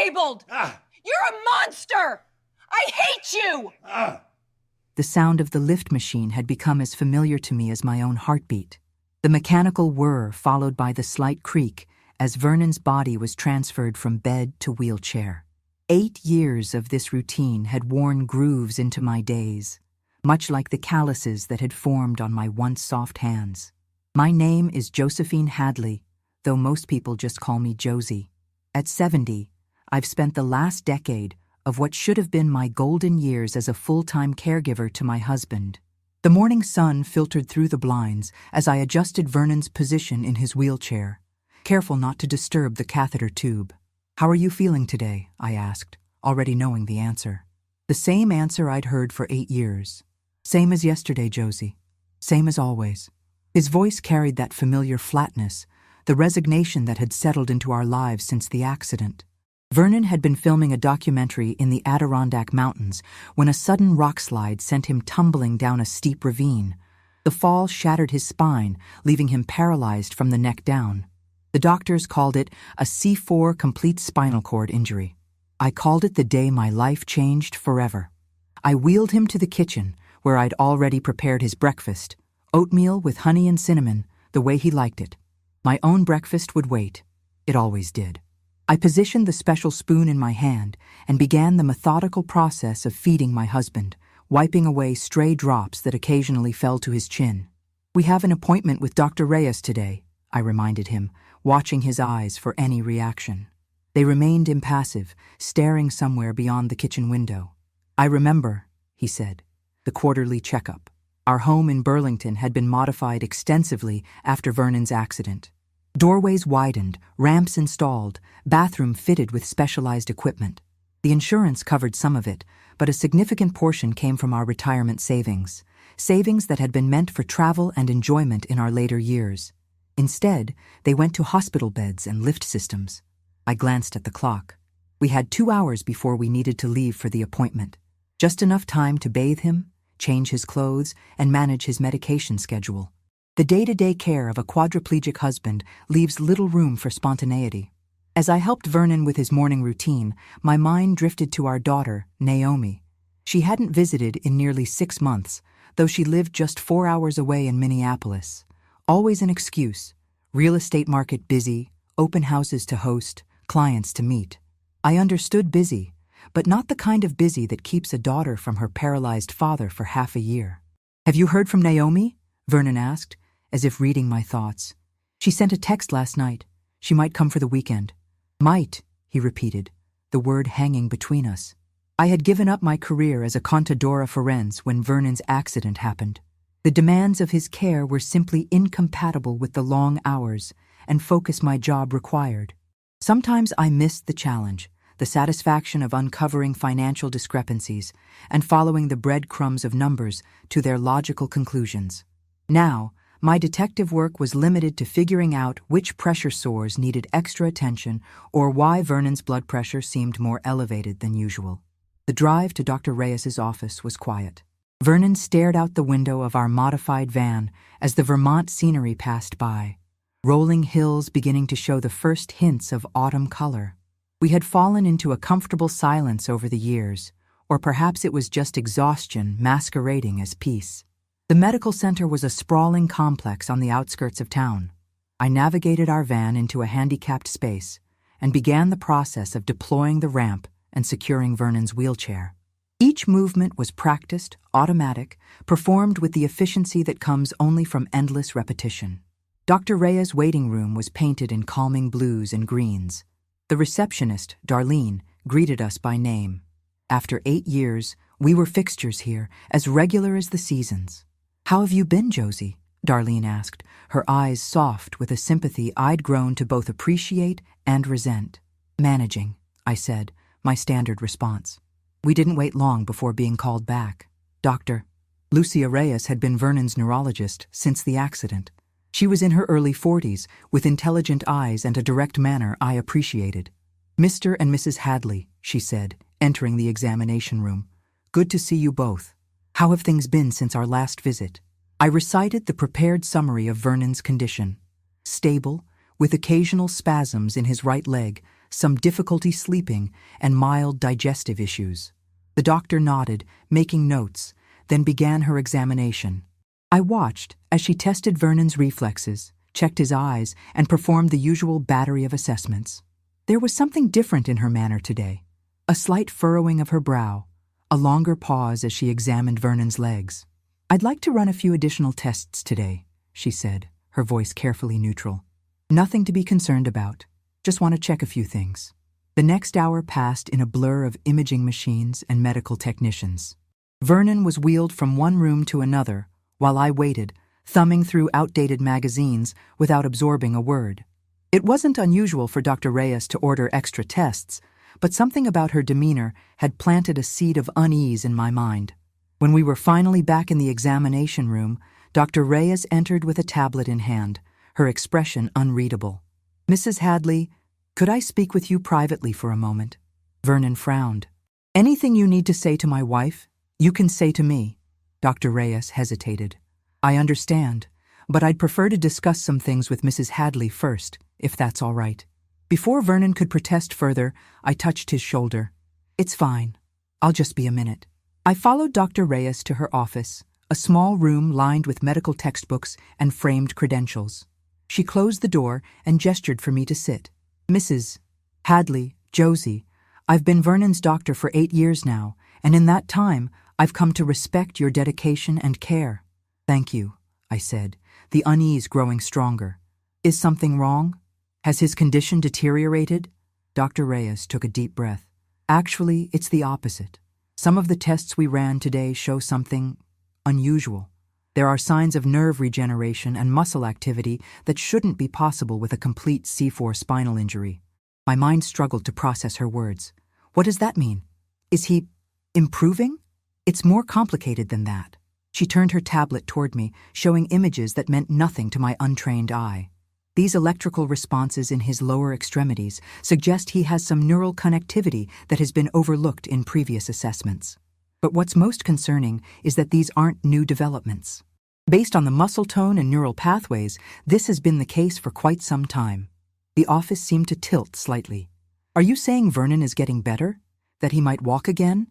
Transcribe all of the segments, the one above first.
disabled! You're a monster! I hate you! The sound of the lift machine had become as familiar to me as my own heartbeat. The mechanical whir followed by the slight creak as Vernon's body was transferred from bed to wheelchair. 8 years of this routine had worn grooves into my days, much like the calluses that had formed on my once soft hands. My name is Josephine Hadley, though most people just call me Josie. At 70, I've spent the last decade of what should have been my golden years as a full-time caregiver to my husband. The morning sun filtered through the blinds as I adjusted Vernon's position in his wheelchair, careful not to disturb the catheter tube. "How are you feeling today?" I asked, already knowing the answer. The same answer I'd heard for 8 years. "Same as yesterday, Josie. Same as always." His voice carried that familiar flatness, the resignation that had settled into our lives since the accident. Vernon had been filming a documentary in the Adirondack Mountains when a sudden rockslide sent him tumbling down a steep ravine. The fall shattered his spine, leaving him paralyzed from the neck down. The doctors called it a C4 complete spinal cord injury. I called it the day my life changed forever. I wheeled him to the kitchen, where I'd already prepared his breakfast, oatmeal with honey and cinnamon, the way he liked it. My own breakfast would wait. It always did. I positioned the special spoon in my hand and began the methodical process of feeding my husband, wiping away stray drops that occasionally fell to his chin. "We have an appointment with Dr. Reyes today," I reminded him, watching his eyes for any reaction. They remained impassive, staring somewhere beyond the kitchen window. "I remember," he said, "the quarterly checkup. Our home in Burlington had been modified extensively after Vernon's accident. Doorways widened, ramps installed, bathroom fitted with specialized equipment. The insurance covered some of it, but a significant portion came from our retirement savings that had been meant for travel and enjoyment in our later years. Instead, they went to hospital beds and lift systems." I glanced at the clock. We had 2 hours before we needed to leave for the appointment. Just enough time to bathe him, change his clothes, and manage his medication schedule. The day-to-day care of a quadriplegic husband leaves little room for spontaneity. As I helped Vernon with his morning routine, my mind drifted to our daughter, Naomi. She hadn't visited in nearly 6 months, though she lived just 4 hours away in Minneapolis. Always an excuse. Real estate market busy, open houses to host, clients to meet. I understood busy, but not the kind of busy that keeps a daughter from her paralyzed father for half a year. "Have you heard from Naomi?" Vernon asked, as if reading my thoughts. "She sent a text last night. She might come for the weekend." "Might," he repeated, the word hanging between us. I had given up my career as a contadora forense when Vernon's accident happened. The demands of his care were simply incompatible with the long hours and focus my job required. Sometimes I missed the challenge, the satisfaction of uncovering financial discrepancies and following the breadcrumbs of numbers to their logical conclusions. Now, my detective work was limited to figuring out which pressure sores needed extra attention or why Vernon's blood pressure seemed more elevated than usual. The drive to Dr. Reyes's office was quiet. Vernon stared out the window of our modified van as the Vermont scenery passed by, rolling hills beginning to show the first hints of autumn color. We had fallen into a comfortable silence over the years, or perhaps it was just exhaustion masquerading as peace. The medical center was a sprawling complex on the outskirts of town. I navigated our van into a handicapped space and began the process of deploying the ramp and securing Vernon's wheelchair. Each movement was practiced, automatic, performed with the efficiency that comes only from endless repetition. Dr. Reyes' waiting room was painted in calming blues and greens. The receptionist, Darlene, greeted us by name. After 8 years, we were fixtures here, as regular as the seasons. "How have you been, Josie?" Darlene asked, her eyes soft with a sympathy I'd grown to both appreciate and resent. "Managing," I said, my standard response. We didn't wait long before being called back. Dr. Lucia Reyes had been Vernon's neurologist since the accident. She was in her early 40s, with intelligent eyes and a direct manner I appreciated. "Mr. and Mrs. Hadley," she said, entering the examination room. "Good to see you both. How have things been since our last visit?" I recited the prepared summary of Vernon's condition. Stable, with occasional spasms in his right leg, some difficulty sleeping, and mild digestive issues. The doctor nodded, making notes, then began her examination. I watched as she tested Vernon's reflexes, checked his eyes, and performed the usual battery of assessments. There was something different in her manner today. A slight furrowing of her brow, a longer pause as she examined Vernon's legs. "I'd like to run a few additional tests today," she said, her voice carefully neutral. "Nothing to be concerned about. Just want to check a few things." The next hour passed in a blur of imaging machines and medical technicians. Vernon was wheeled from one room to another, while I waited, thumbing through outdated magazines without absorbing a word. It wasn't unusual for Dr. Reyes to order extra tests, but something about her demeanor had planted a seed of unease in my mind. When we were finally back in the examination room, Dr. Reyes entered with a tablet in hand, her expression unreadable. "Mrs. Hadley, could I speak with you privately for a moment?" Vernon frowned. "Anything you need to say to my wife, you can say to me." Dr. Reyes hesitated. "I understand, but I'd prefer to discuss some things with Mrs. Hadley first, if that's all right." Before Vernon could protest further, I touched his shoulder. "It's fine. I'll just be a minute." I followed Dr. Reyes to her office, a small room lined with medical textbooks and framed credentials. She closed the door and gestured for me to sit. "Mrs. Hadley, Josie, I've been Vernon's doctor for 8 years now, and in that time, I've come to respect your dedication and care." "Thank you," I said, the unease growing stronger. "Is something wrong? Has his condition deteriorated?" Dr. Reyes took a deep breath. "Actually, it's the opposite. Some of the tests we ran today show something unusual. There are signs of nerve regeneration and muscle activity that shouldn't be possible with a complete C4 spinal injury." My mind struggled to process her words. "What does that mean? Is he improving?" "It's more complicated than that." She turned her tablet toward me, showing images that meant nothing to my untrained eye. "These electrical responses in his lower extremities suggest he has some neural connectivity that has been overlooked in previous assessments. But what's most concerning is that these aren't new developments. Based on the muscle tone and neural pathways, this has been the case for quite some time." The office seemed to tilt slightly. "Are you saying Vernon is getting better? That he might walk again?"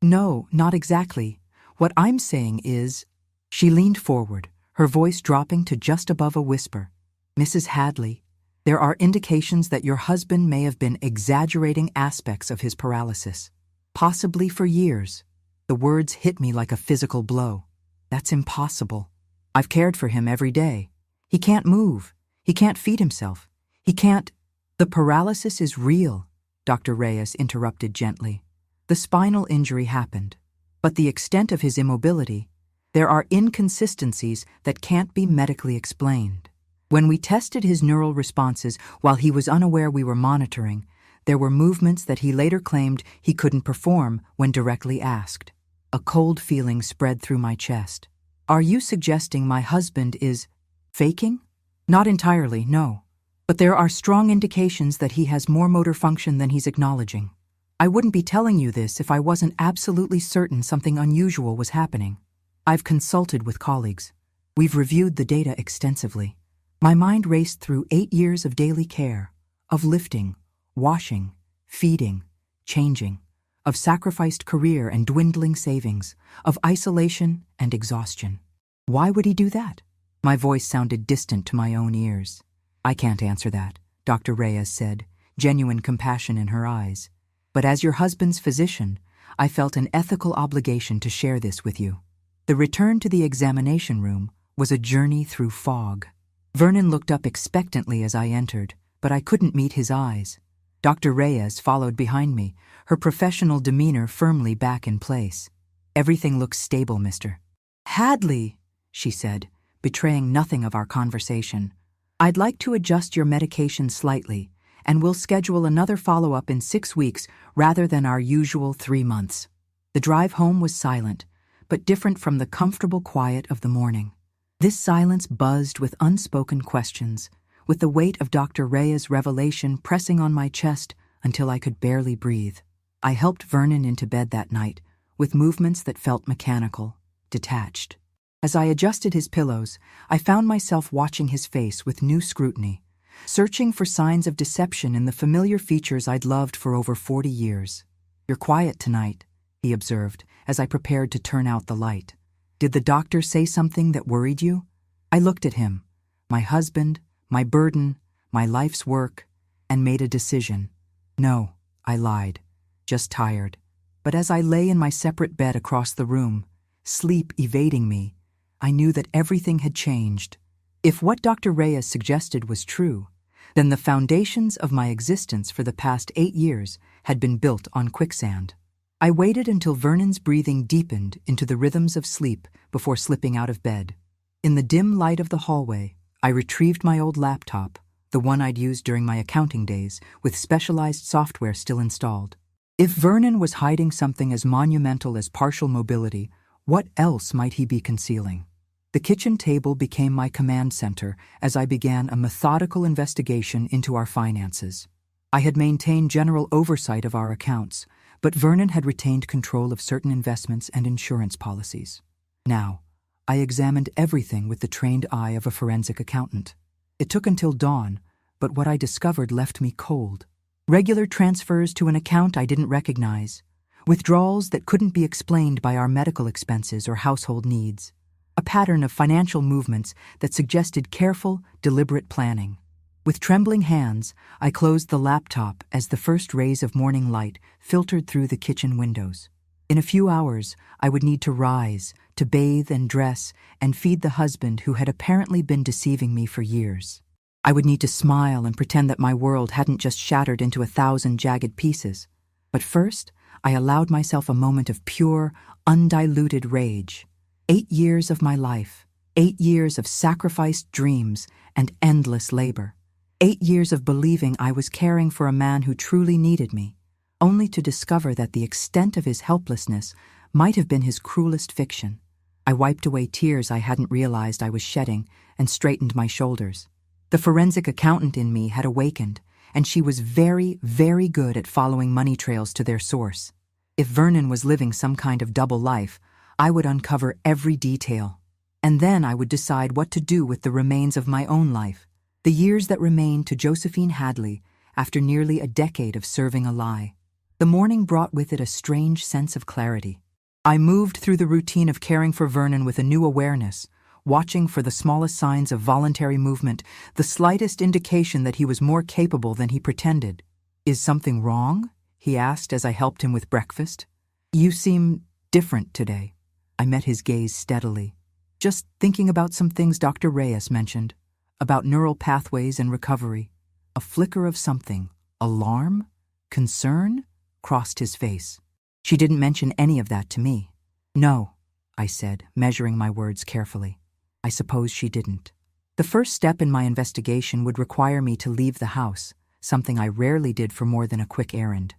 "No, not exactly. What I'm saying is—" She leaned forward, her voice dropping to just above a whisper. "Mrs. Hadley, there are indications that your husband may have been exaggerating aspects of his paralysis, possibly for years." The words hit me like a physical blow. "That's impossible. I've cared for him every day. He can't move. He can't feed himself. He can't—" "The paralysis is real," Dr. Reyes interrupted gently. "The spinal injury happened. But the extent of his immobility, there are inconsistencies that can't be medically explained. When we tested his neural responses while he was unaware we were monitoring, there were movements that he later claimed he couldn't perform when directly asked." A cold feeling spread through my chest. "Are you suggesting my husband is faking?" "Not entirely, no. But there are strong indications that he has more motor function than he's acknowledging. I wouldn't be telling you this if I wasn't absolutely certain something unusual was happening. I've consulted with colleagues. We've reviewed the data extensively. My mind raced through 8 years of daily care, of lifting, washing, feeding, changing, of sacrificed career and dwindling savings, of isolation and exhaustion. Why would he do that?" My voice sounded distant to my own ears. "I can't answer that," Dr. Reyes said, genuine compassion in her eyes. "But as your husband's physician, I felt an ethical obligation to share this with you." The return to the examination room was a journey through fog. Vernon looked up expectantly as I entered, but I couldn't meet his eyes. Dr. Reyes followed behind me, her professional demeanor firmly back in place. "Everything looks stable, Mr. Hadley," she said, betraying nothing of our conversation. "I'd like to adjust your medication slightly, and we'll schedule another follow-up in 6 weeks rather than our usual 3 months." The drive home was silent, but different from the comfortable quiet of the morning. This silence buzzed with unspoken questions, with the weight of Dr. Reyes' revelation pressing on my chest until I could barely breathe. I helped Vernon into bed that night, with movements that felt mechanical, detached. As I adjusted his pillows, I found myself watching his face with new scrutiny, searching for signs of deception in the familiar features I'd loved for over 40 years. "You're quiet tonight," he observed, as I prepared to turn out the light. "Did the doctor say something that worried you?" I looked at him, my husband, my burden, my life's work, and made a decision. "No," I lied, "just tired." But as I lay in my separate bed across the room, sleep evading me, I knew that everything had changed. If what Dr. Reyes suggested was true, then the foundations of my existence for the past 8 years had been built on quicksand. I waited until Vernon's breathing deepened into the rhythms of sleep before slipping out of bed. In the dim light of the hallway, I retrieved my old laptop, the one I'd used during my accounting days, with specialized software still installed. If Vernon was hiding something as monumental as partial mobility, what else might he be concealing? The kitchen table became my command center as I began a methodical investigation into our finances. I had maintained general oversight of our accounts, but Vernon had retained control of certain investments and insurance policies. Now, I examined everything with the trained eye of a forensic accountant. It took until dawn, but what I discovered left me cold. Regular transfers to an account I didn't recognize, withdrawals that couldn't be explained by our medical expenses or household needs, a pattern of financial movements that suggested careful, deliberate planning. With trembling hands, I closed the laptop as the first rays of morning light filtered through the kitchen windows. In a few hours, I would need to rise, to bathe and dress, and feed the husband who had apparently been deceiving me for years. I would need to smile and pretend that my world hadn't just shattered into 1,000 jagged pieces. But first, I allowed myself a moment of pure, undiluted rage. 8 years of my life, 8 years of sacrificed dreams and endless labor. 8 years of believing I was caring for a man who truly needed me, only to discover that the extent of his helplessness might have been his cruelest fiction. I wiped away tears I hadn't realized I was shedding and straightened my shoulders. The forensic accountant in me had awakened, and she was very, very good at following money trails to their source. If Vernon was living some kind of double life, I would uncover every detail. And then I would decide what to do with the remains of my own life, the years that remained to Josephine Hadley after nearly a decade of serving a lie. The morning brought with it a strange sense of clarity. I moved through the routine of caring for Vernon with a new awareness, watching for the smallest signs of voluntary movement, the slightest indication that he was more capable than he pretended. "Is something wrong?" he asked as I helped him with breakfast. "You seem different today." I met his gaze steadily. "Just thinking about some things Dr. Reyes mentioned, about neural pathways and recovery." A flicker of something, alarm, concern, crossed his face. "She didn't mention any of that to me." "No," I said, measuring my words carefully. "I suppose she didn't." The first step in my investigation would require me to leave the house, something I rarely did for more than a quick errand.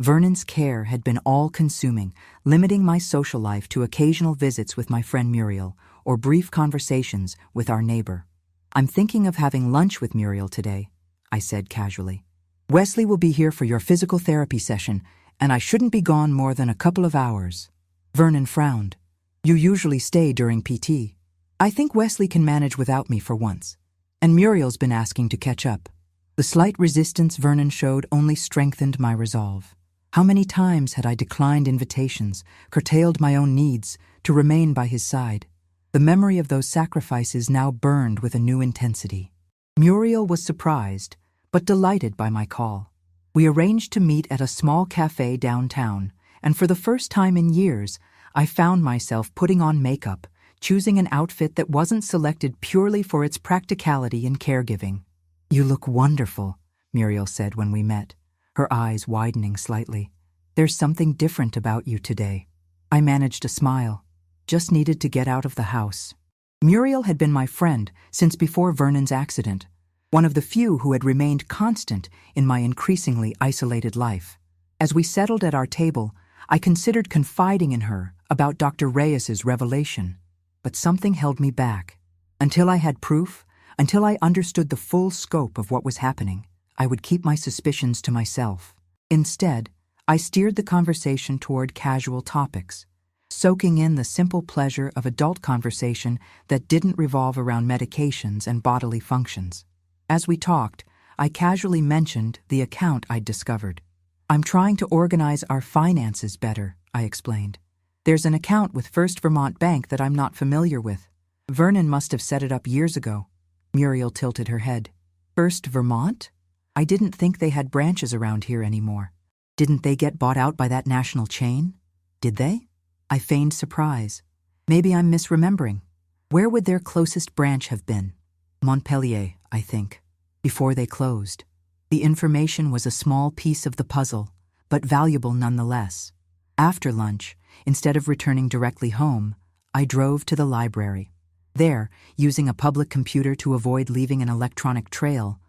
Vernon's care had been all-consuming, limiting my social life to occasional visits with my friend Muriel or brief conversations with our neighbor. "I'm thinking of having lunch with Muriel today," I said casually. "Wesley will be here for your physical therapy session, and I shouldn't be gone more than a couple of hours." Vernon frowned. "You usually stay during PT. I think Wesley can manage without me for once. And Muriel's been asking to catch up." The slight resistance Vernon showed only strengthened my resolve. How many times had I declined invitations, curtailed my own needs, to remain by his side? The memory of those sacrifices now burned with a new intensity. Muriel was surprised, but delighted by my call. We arranged to meet at a small cafe downtown, and for the first time in years, I found myself putting on makeup, choosing an outfit that wasn't selected purely for its practicality and caregiving. "You look wonderful," Muriel said when we met, her eyes widening slightly. "There's something different about you today." I managed a smile. Just needed to get out of the house. Muriel had been my friend since before Vernon's accident, one of the few who had remained constant in my increasingly isolated life. As we settled at our table, I considered confiding in her about Dr. Reyes's revelation. But something held me back. Until I had proof, until I understood the full scope of what was happening, I would keep my suspicions to myself. Instead, I steered the conversation toward casual topics, soaking in the simple pleasure of adult conversation that didn't revolve around medications and bodily functions. As we talked, I casually mentioned the account I'd discovered. I'm trying to organize our finances better, I explained. There's an account with First Vermont Bank that I'm not familiar with. Vernon must have set it up years ago. Muriel tilted her head. First Vermont? I didn't think they had branches around here anymore. Didn't they get bought out by that national chain? Did they? I feigned surprise. Maybe I'm misremembering. Where would their closest branch have been? Montpelier, I think. Before they closed. The information was a small piece of the puzzle, but valuable nonetheless. After lunch, instead of returning directly home, I drove to the library. There, using a public computer to avoid leaving an electronic trail,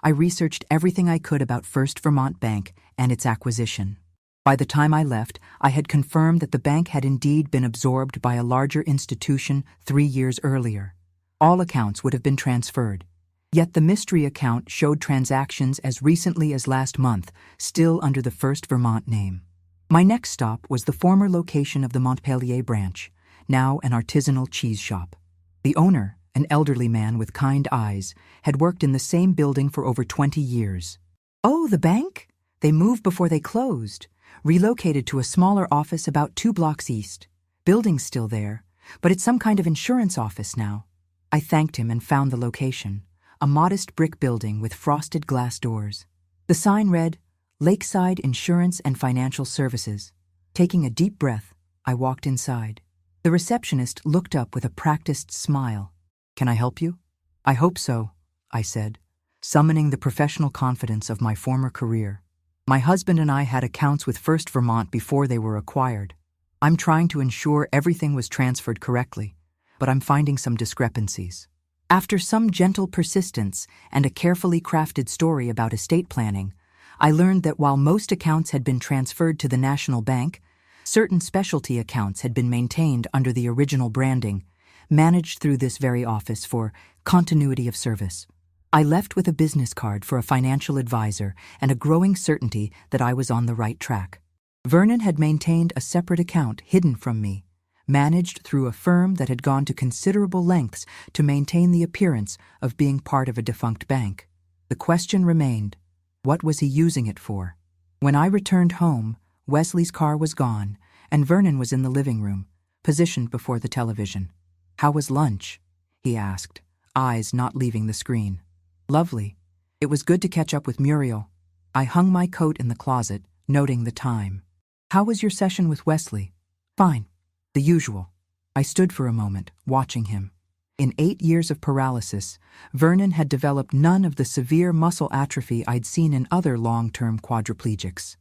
I researched everything I could about First Vermont Bank and its acquisition. By the time I left, I had confirmed that the bank had indeed been absorbed by a larger institution 3 years earlier. All accounts would have been transferred. Yet the mystery account showed transactions as recently as last month, still under the First Vermont name. My next stop was the former location of the Montpelier branch, now an artisanal cheese shop. The owner, an elderly man with kind eyes, had worked in the same building for over 20 years. Oh, the bank? They moved before they closed, relocated to a smaller office about 2 blocks east. Building's still there, but it's some kind of insurance office now. I thanked him and found the location, a modest brick building with frosted glass doors. The sign read, Lakeside Insurance and Financial Services. Taking a deep breath, I walked inside. The receptionist looked up with a practiced smile. Can I help you? I hope so, I said, summoning the professional confidence of my former career. My husband and I had accounts with First Vermont before they were acquired. I'm trying to ensure everything was transferred correctly, but I'm finding some discrepancies. After some gentle persistence and a carefully crafted story about estate planning, I learned that while most accounts had been transferred to the National Bank, certain specialty accounts had been maintained under the original branding, managed through this very office for continuity of service. I left with a business card for a financial advisor and a growing certainty that I was on the right track. Vernon had maintained a separate account hidden from me, managed through a firm that had gone to considerable lengths to maintain the appearance of being part of a defunct bank. The question remained, what was he using it for? When I returned home, Wesley's car was gone, and Vernon was in the living room, positioned before the television. How was lunch? He asked, eyes not leaving the screen. Lovely. It was good to catch up with Muriel. I hung my coat in the closet, noting the time. How was your session with Wesley? Fine. The usual. I stood for a moment, watching him. In 8 years of paralysis, Vernon had developed none of the severe muscle atrophy I'd seen in other long-term quadriplegics.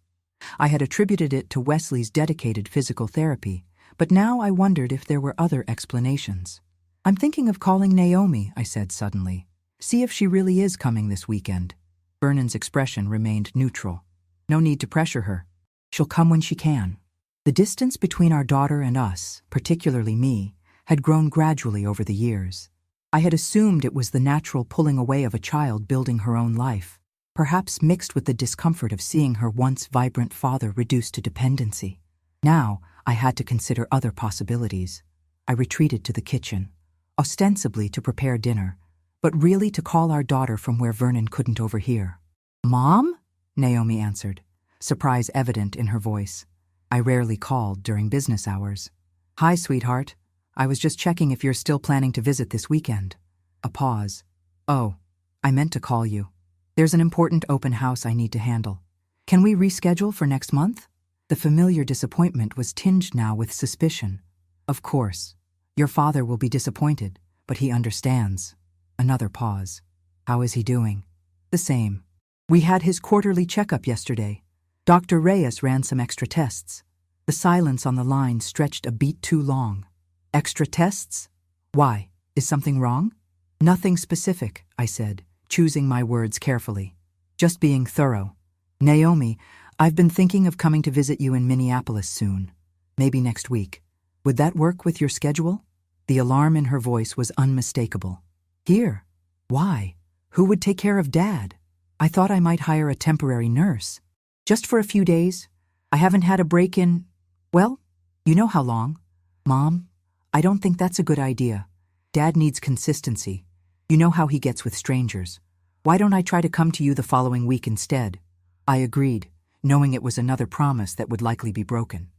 I had attributed it to Wesley's dedicated physical therapy, but now I wondered if there were other explanations. I'm thinking of calling Naomi, I said suddenly. See if she really is coming this weekend. Vernon's expression remained neutral. No need to pressure her. She'll come when she can. The distance between our daughter and us, particularly me, had grown gradually over the years. I had assumed it was the natural pulling away of a child building her own life, perhaps mixed with the discomfort of seeing her once vibrant father reduced to dependency. Now, I had to consider other possibilities. I retreated to the kitchen, ostensibly to prepare dinner, but really to call our daughter from where Vernon couldn't overhear. Mom? Naomi answered, surprise evident in her voice. I rarely called during business hours. Hi, sweetheart. I was just checking if you're still planning to visit this weekend. A pause. Oh, I meant to call you. There's an important open house I need to handle. Can we reschedule for next month? The familiar disappointment was tinged now with suspicion. Of course. Your father will be disappointed, but he understands. Another pause. How is he doing? The same. We had his quarterly checkup yesterday. Dr. Reyes ran some extra tests. The silence on the line stretched a beat too long. Extra tests? Why? Is something wrong? Nothing specific, I said, choosing my words carefully. Just being thorough. Naomi, I've been thinking of coming to visit you in Minneapolis soon. Maybe next week. Would that work with your schedule? The alarm in her voice was unmistakable. Here? Why? Who would take care of Dad? I thought I might hire a temporary nurse. Just for a few days. I haven't had a break in, well, you know how long. Mom, I don't think that's a good idea. Dad needs consistency. You know how he gets with strangers. Why don't I try to come to you the following week instead? I agreed, knowing it was another promise that would likely be broken.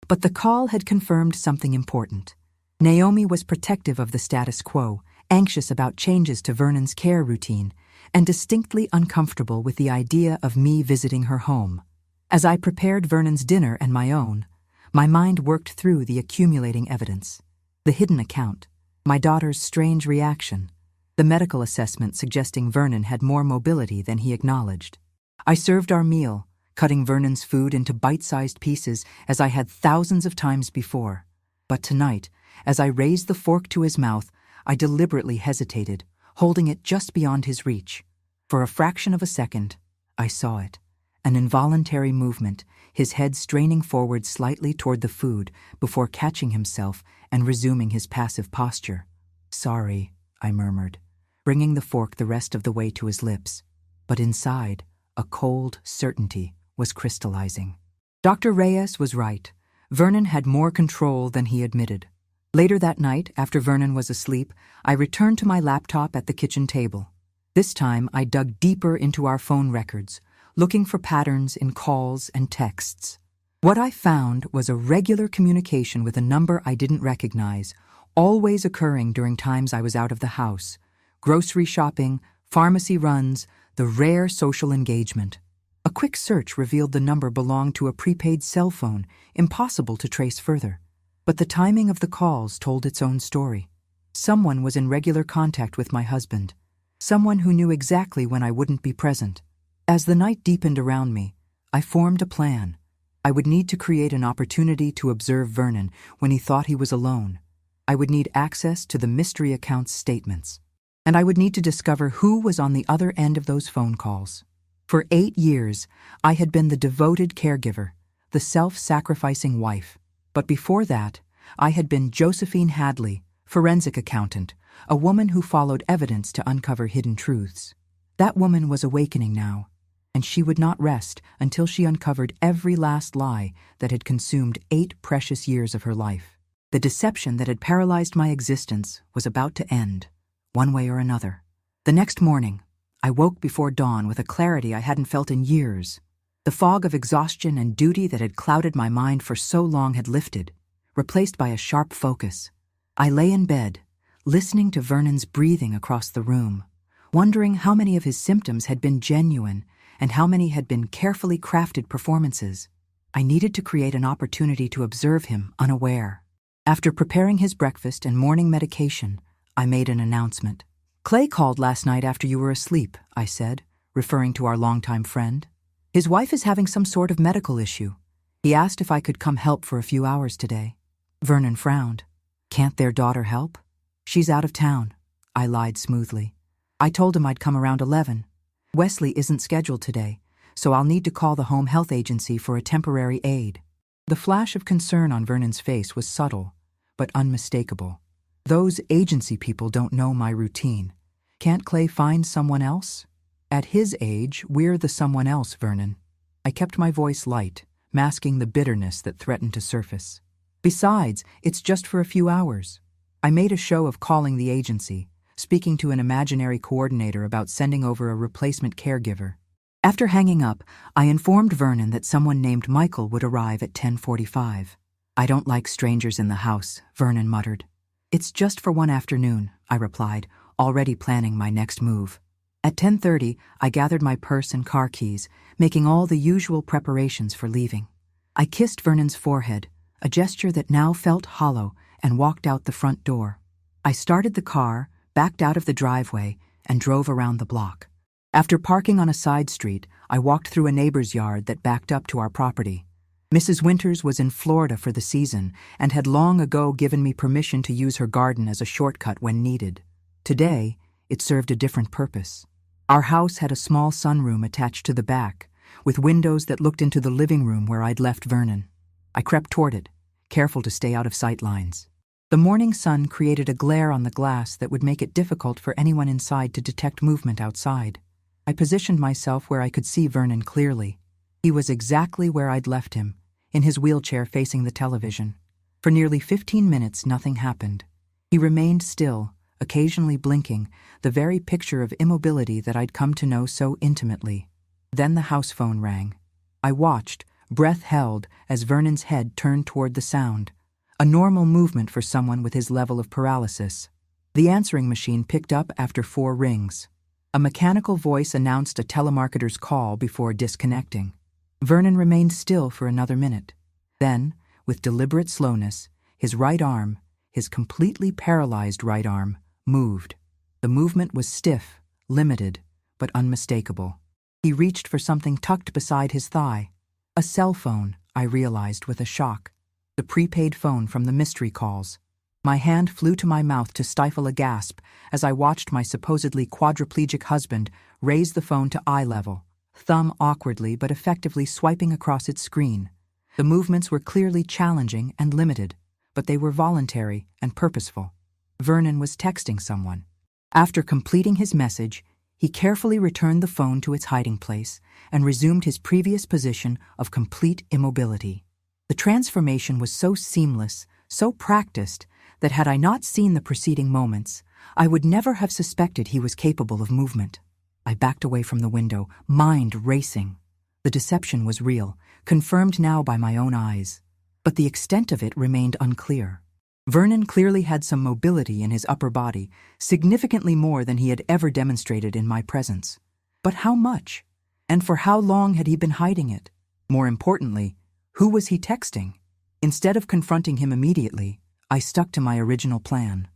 But the call had confirmed something important. Naomi was protective of the status quo, anxious about changes to Vernon's care routine, and distinctly uncomfortable with the idea of me visiting her home. As I prepared Vernon's dinner and my own, my mind worked through the accumulating evidence. The hidden account, my daughter's strange reaction, the medical assessment suggesting Vernon had more mobility than he acknowledged. I served our meal, cutting Vernon's food into bite-sized pieces as I had thousands of times before. But tonight, as I raised the fork to his mouth, I deliberately hesitated, holding it just beyond his reach. For a fraction of a second, I saw it. An involuntary movement, his head straining forward slightly toward the food before catching himself and resuming his passive posture. "Sorry," I murmured, bringing the fork the rest of the way to his lips. But inside, a cold certainty was crystallizing. Dr. Reyes was right. Vernon had more control than he admitted. Later that night, after Vernon was asleep, I returned to my laptop at the kitchen table. This time, I dug deeper into our phone records, looking for patterns in calls and texts. What I found was a regular communication with a number I didn't recognize, always occurring during times I was out of the house. Grocery shopping, pharmacy runs, the rare social engagement. A quick search revealed the number belonged to a prepaid cell phone, impossible to trace further. But the timing of the calls told its own story. Someone was in regular contact with my husband. Someone who knew exactly when I wouldn't be present. As the night deepened around me, I formed a plan. I would need to create an opportunity to observe Vernon when he thought he was alone. I would need access to the mystery account's statements. And I would need to discover who was on the other end of those phone calls. For 8 years, I had been the devoted caregiver, the self-sacrificing wife. But before that, I had been Josephine Hadley, forensic accountant, a woman who followed evidence to uncover hidden truths. That woman was awakening now, and she would not rest until she uncovered every last lie that had consumed 8 precious years of her life. The deception that had paralyzed my existence was about to end, one way or another. The next morning, I woke before dawn with a clarity I hadn't felt in years. The fog of exhaustion and duty that had clouded my mind for so long had lifted, replaced by a sharp focus. I lay in bed, listening to Vernon's breathing across the room, wondering how many of his symptoms had been genuine and how many had been carefully crafted performances. I needed to create an opportunity to observe him unaware. After preparing his breakfast and morning medication, I made an announcement. "Clay called last night after you were asleep," I said, referring to our longtime friend. "His wife is having some sort of medical issue. He asked if I could come help for a few hours today." Vernon frowned. "Can't their daughter help?" "She's out of town," I lied smoothly. "I told him I'd come around 11. Wesley isn't scheduled today, so I'll need to call the home health agency for a temporary aid." The flash of concern on Vernon's face was subtle, but unmistakable. "Those agency people don't know my routine. Can't Clay find someone else?" "At his age, we're the someone else, Vernon." I kept my voice light, masking the bitterness that threatened to surface. "Besides, it's just for a few hours." I made a show of calling the agency, speaking to an imaginary coordinator about sending over a replacement caregiver. After hanging up, I informed Vernon that someone named Michael would arrive at 10:45. "I don't like strangers in the house," Vernon muttered. "It's just for one afternoon," I replied, already planning my next move. At 10:30, I gathered my purse and car keys, making all the usual preparations for leaving. I kissed Vernon's forehead, a gesture that now felt hollow, and walked out the front door. I started the car, backed out of the driveway, and drove around the block. After parking on a side street, I walked through a neighbor's yard that backed up to our property. Mrs. Winters was in Florida for the season and had long ago given me permission to use her garden as a shortcut when needed. Today, it served a different purpose. Our house had a small sunroom attached to the back, with windows that looked into the living room where I'd left Vernon. I crept toward it, careful to stay out of sight lines. The morning sun created a glare on the glass that would make it difficult for anyone inside to detect movement outside. I positioned myself where I could see Vernon clearly. He was exactly where I'd left him, in his wheelchair facing the television. For nearly 15 minutes, nothing happened. He remained still, occasionally blinking, the very picture of immobility that I'd come to know so intimately. Then the house phone rang. I watched, breath held, as Vernon's head turned toward the sound, a normal movement for someone with his level of paralysis. The answering machine picked up after 4 rings. A mechanical voice announced a telemarketer's call before disconnecting. Vernon remained still for another minute. Then, with deliberate slowness, his right arm, his completely paralyzed right arm, moved. The movement was stiff, limited, but unmistakable. He reached for something tucked beside his thigh. A cell phone, I realized with a shock. The prepaid phone from the mystery calls. My hand flew to my mouth to stifle a gasp as I watched my supposedly quadriplegic husband raise the phone to eye level, thumb awkwardly but effectively swiping across its screen. The movements were clearly challenging and limited, but they were voluntary and purposeful. Vernon was texting someone. After completing his message, he carefully returned the phone to its hiding place and resumed his previous position of complete immobility. The transformation was so seamless, so practiced, that had I not seen the preceding moments, I would never have suspected he was capable of movement. I backed away from the window, mind racing. The deception was real, confirmed now by my own eyes. But the extent of it remained unclear. Vernon clearly had some mobility in his upper body, significantly more than he had ever demonstrated in my presence. But how much? And for how long had he been hiding it? More importantly, who was he texting? Instead of confronting him immediately, I stuck to my original plan.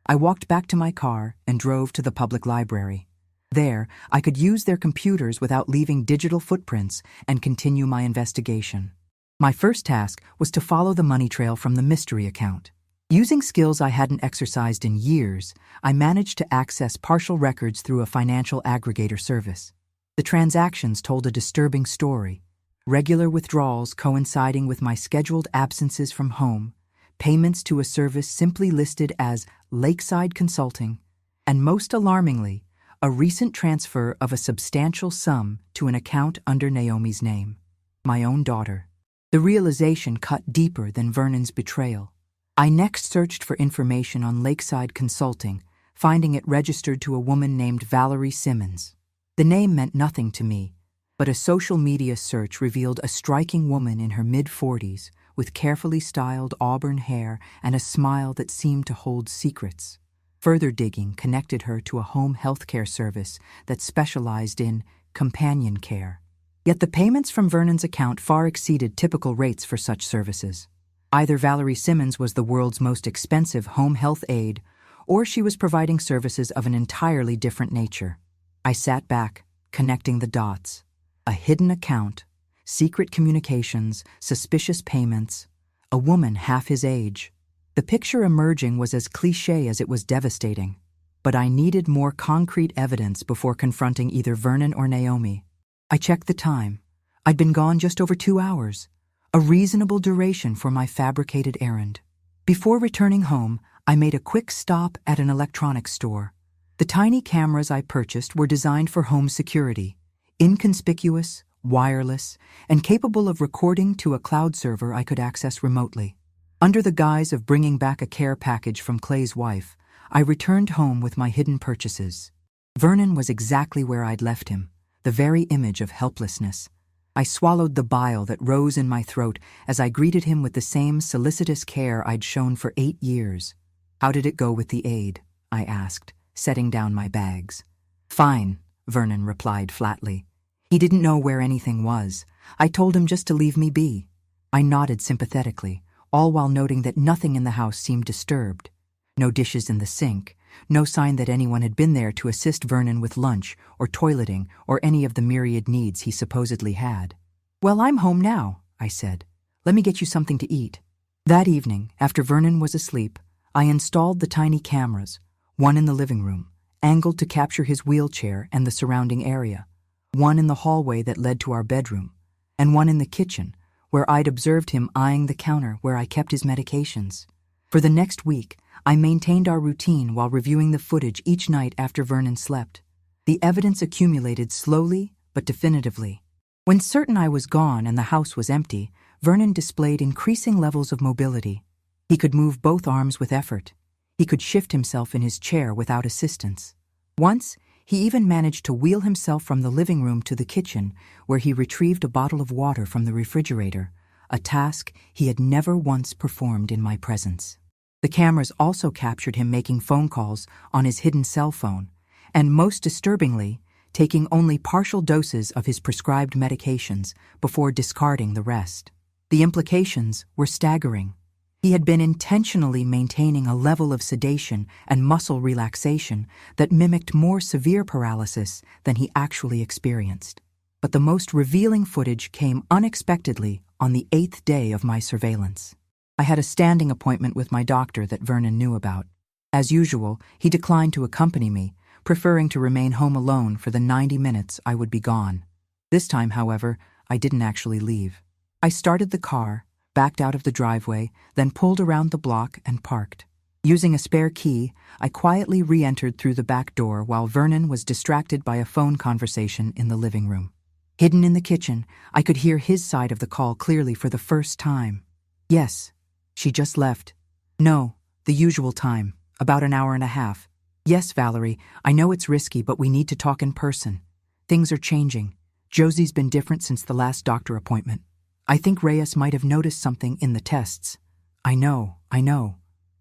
I walked back to my car and drove to the public library. There, I could use their computers without leaving digital footprints and continue my investigation. My first task was to follow the money trail from the mystery account. Using skills I hadn't exercised in years, I managed to access partial records through a financial aggregator service. The transactions told a disturbing story. Regular withdrawals coinciding with my scheduled absences from home, payments to a service simply listed as Lakeside Consulting, and most alarmingly, a recent transfer of a substantial sum to an account under Naomi's name, my own daughter. The realization cut deeper than Vernon's betrayal. I next searched for information on Lakeside Consulting, finding it registered to a woman named Valerie Simmons. The name meant nothing to me, but a social media search revealed a striking woman in her mid-40s with carefully styled auburn hair and a smile that seemed to hold secrets. Further digging connected her to a home healthcare service that specialized in companion care. Yet the payments from Vernon's account far exceeded typical rates for such services. Either Valerie Simmons was the world's most expensive home health aide, or she was providing services of an entirely different nature. I sat back, connecting the dots. A hidden account, secret communications, suspicious payments, a woman half his age. The picture emerging was as cliché as it was devastating. But I needed more concrete evidence before confronting either Vernon or Naomi. I checked the time. I'd been gone just over 2 hours, a reasonable duration for my fabricated errand. Before returning home, I made a quick stop at an electronics store. The tiny cameras I purchased were designed for home security, inconspicuous, wireless, and capable of recording to a cloud server I could access remotely. Under the guise of bringing back a care package from Clay's wife, I returned home with my hidden purchases. Vernon was exactly where I'd left him, the very image of helplessness. I swallowed the bile that rose in my throat as I greeted him with the same solicitous care I'd shown for 8 years. "How did it go with the aide?" I asked, setting down my bags. "Fine," Vernon replied flatly. He didn't know where anything was. I told him just to leave me be. I nodded sympathetically, all while noting that nothing in the house seemed disturbed. No dishes in the sink, no sign that anyone had been there to assist Vernon with lunch or toileting or any of the myriad needs he supposedly had. "Well, I'm home now," I said. "Let me get you something to eat." That evening, after Vernon was asleep, I installed the tiny cameras, one in the living room, angled to capture his wheelchair and the surrounding area, one in the hallway that led to our bedroom, and one in the kitchen, where I'd observed him eyeing the counter where I kept his medications. For the next week, I maintained our routine while reviewing the footage each night after Vernon slept. The evidence accumulated slowly but definitively. When certain I was gone and the house was empty, Vernon displayed increasing levels of mobility. He could move both arms with effort. He could shift himself in his chair without assistance. Once, he even managed to wheel himself from the living room to the kitchen, where he retrieved a bottle of water from the refrigerator, a task he had never once performed in my presence. The cameras also captured him making phone calls on his hidden cell phone, and most disturbingly, taking only partial doses of his prescribed medications before discarding the rest. The implications were staggering. He had been intentionally maintaining a level of sedation and muscle relaxation that mimicked more severe paralysis than he actually experienced. But the most revealing footage came unexpectedly on the 8th day of my surveillance. I had a standing appointment with my doctor that Vernon knew about. As usual, he declined to accompany me, preferring to remain home alone for the 90 minutes I would be gone. This time, however, I didn't actually leave. I started the car, backed out of the driveway, then pulled around the block and parked. Using a spare key, I quietly re-entered through the back door while Vernon was distracted by a phone conversation in the living room. Hidden in the kitchen, I could hear his side of the call clearly for the first time. Yes, she just left. No, the usual time, about an hour and a half. Yes, Valerie, I know it's risky, but we need to talk in person. Things are changing. Josie's been different since the last doctor appointment. I think Reyes might have noticed something in the tests. I know.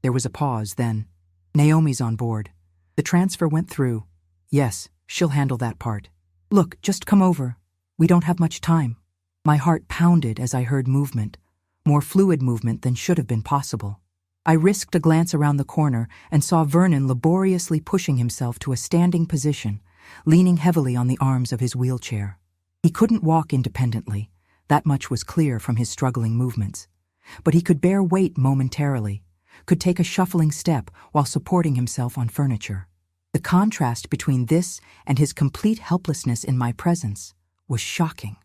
There was a pause, then. Naomi's on board. The transfer went through. Yes, she'll handle that part. Look, just come over. We don't have much time. My heart pounded as I heard movement, more fluid movement than should have been possible. I risked a glance around the corner and saw Vernon laboriously pushing himself to a standing position, leaning heavily on the arms of his wheelchair. He couldn't walk independently. That much was clear from his struggling movements. But he could bear weight momentarily, could take a shuffling step while supporting himself on furniture. The contrast between this and his complete helplessness in my presence was shocking.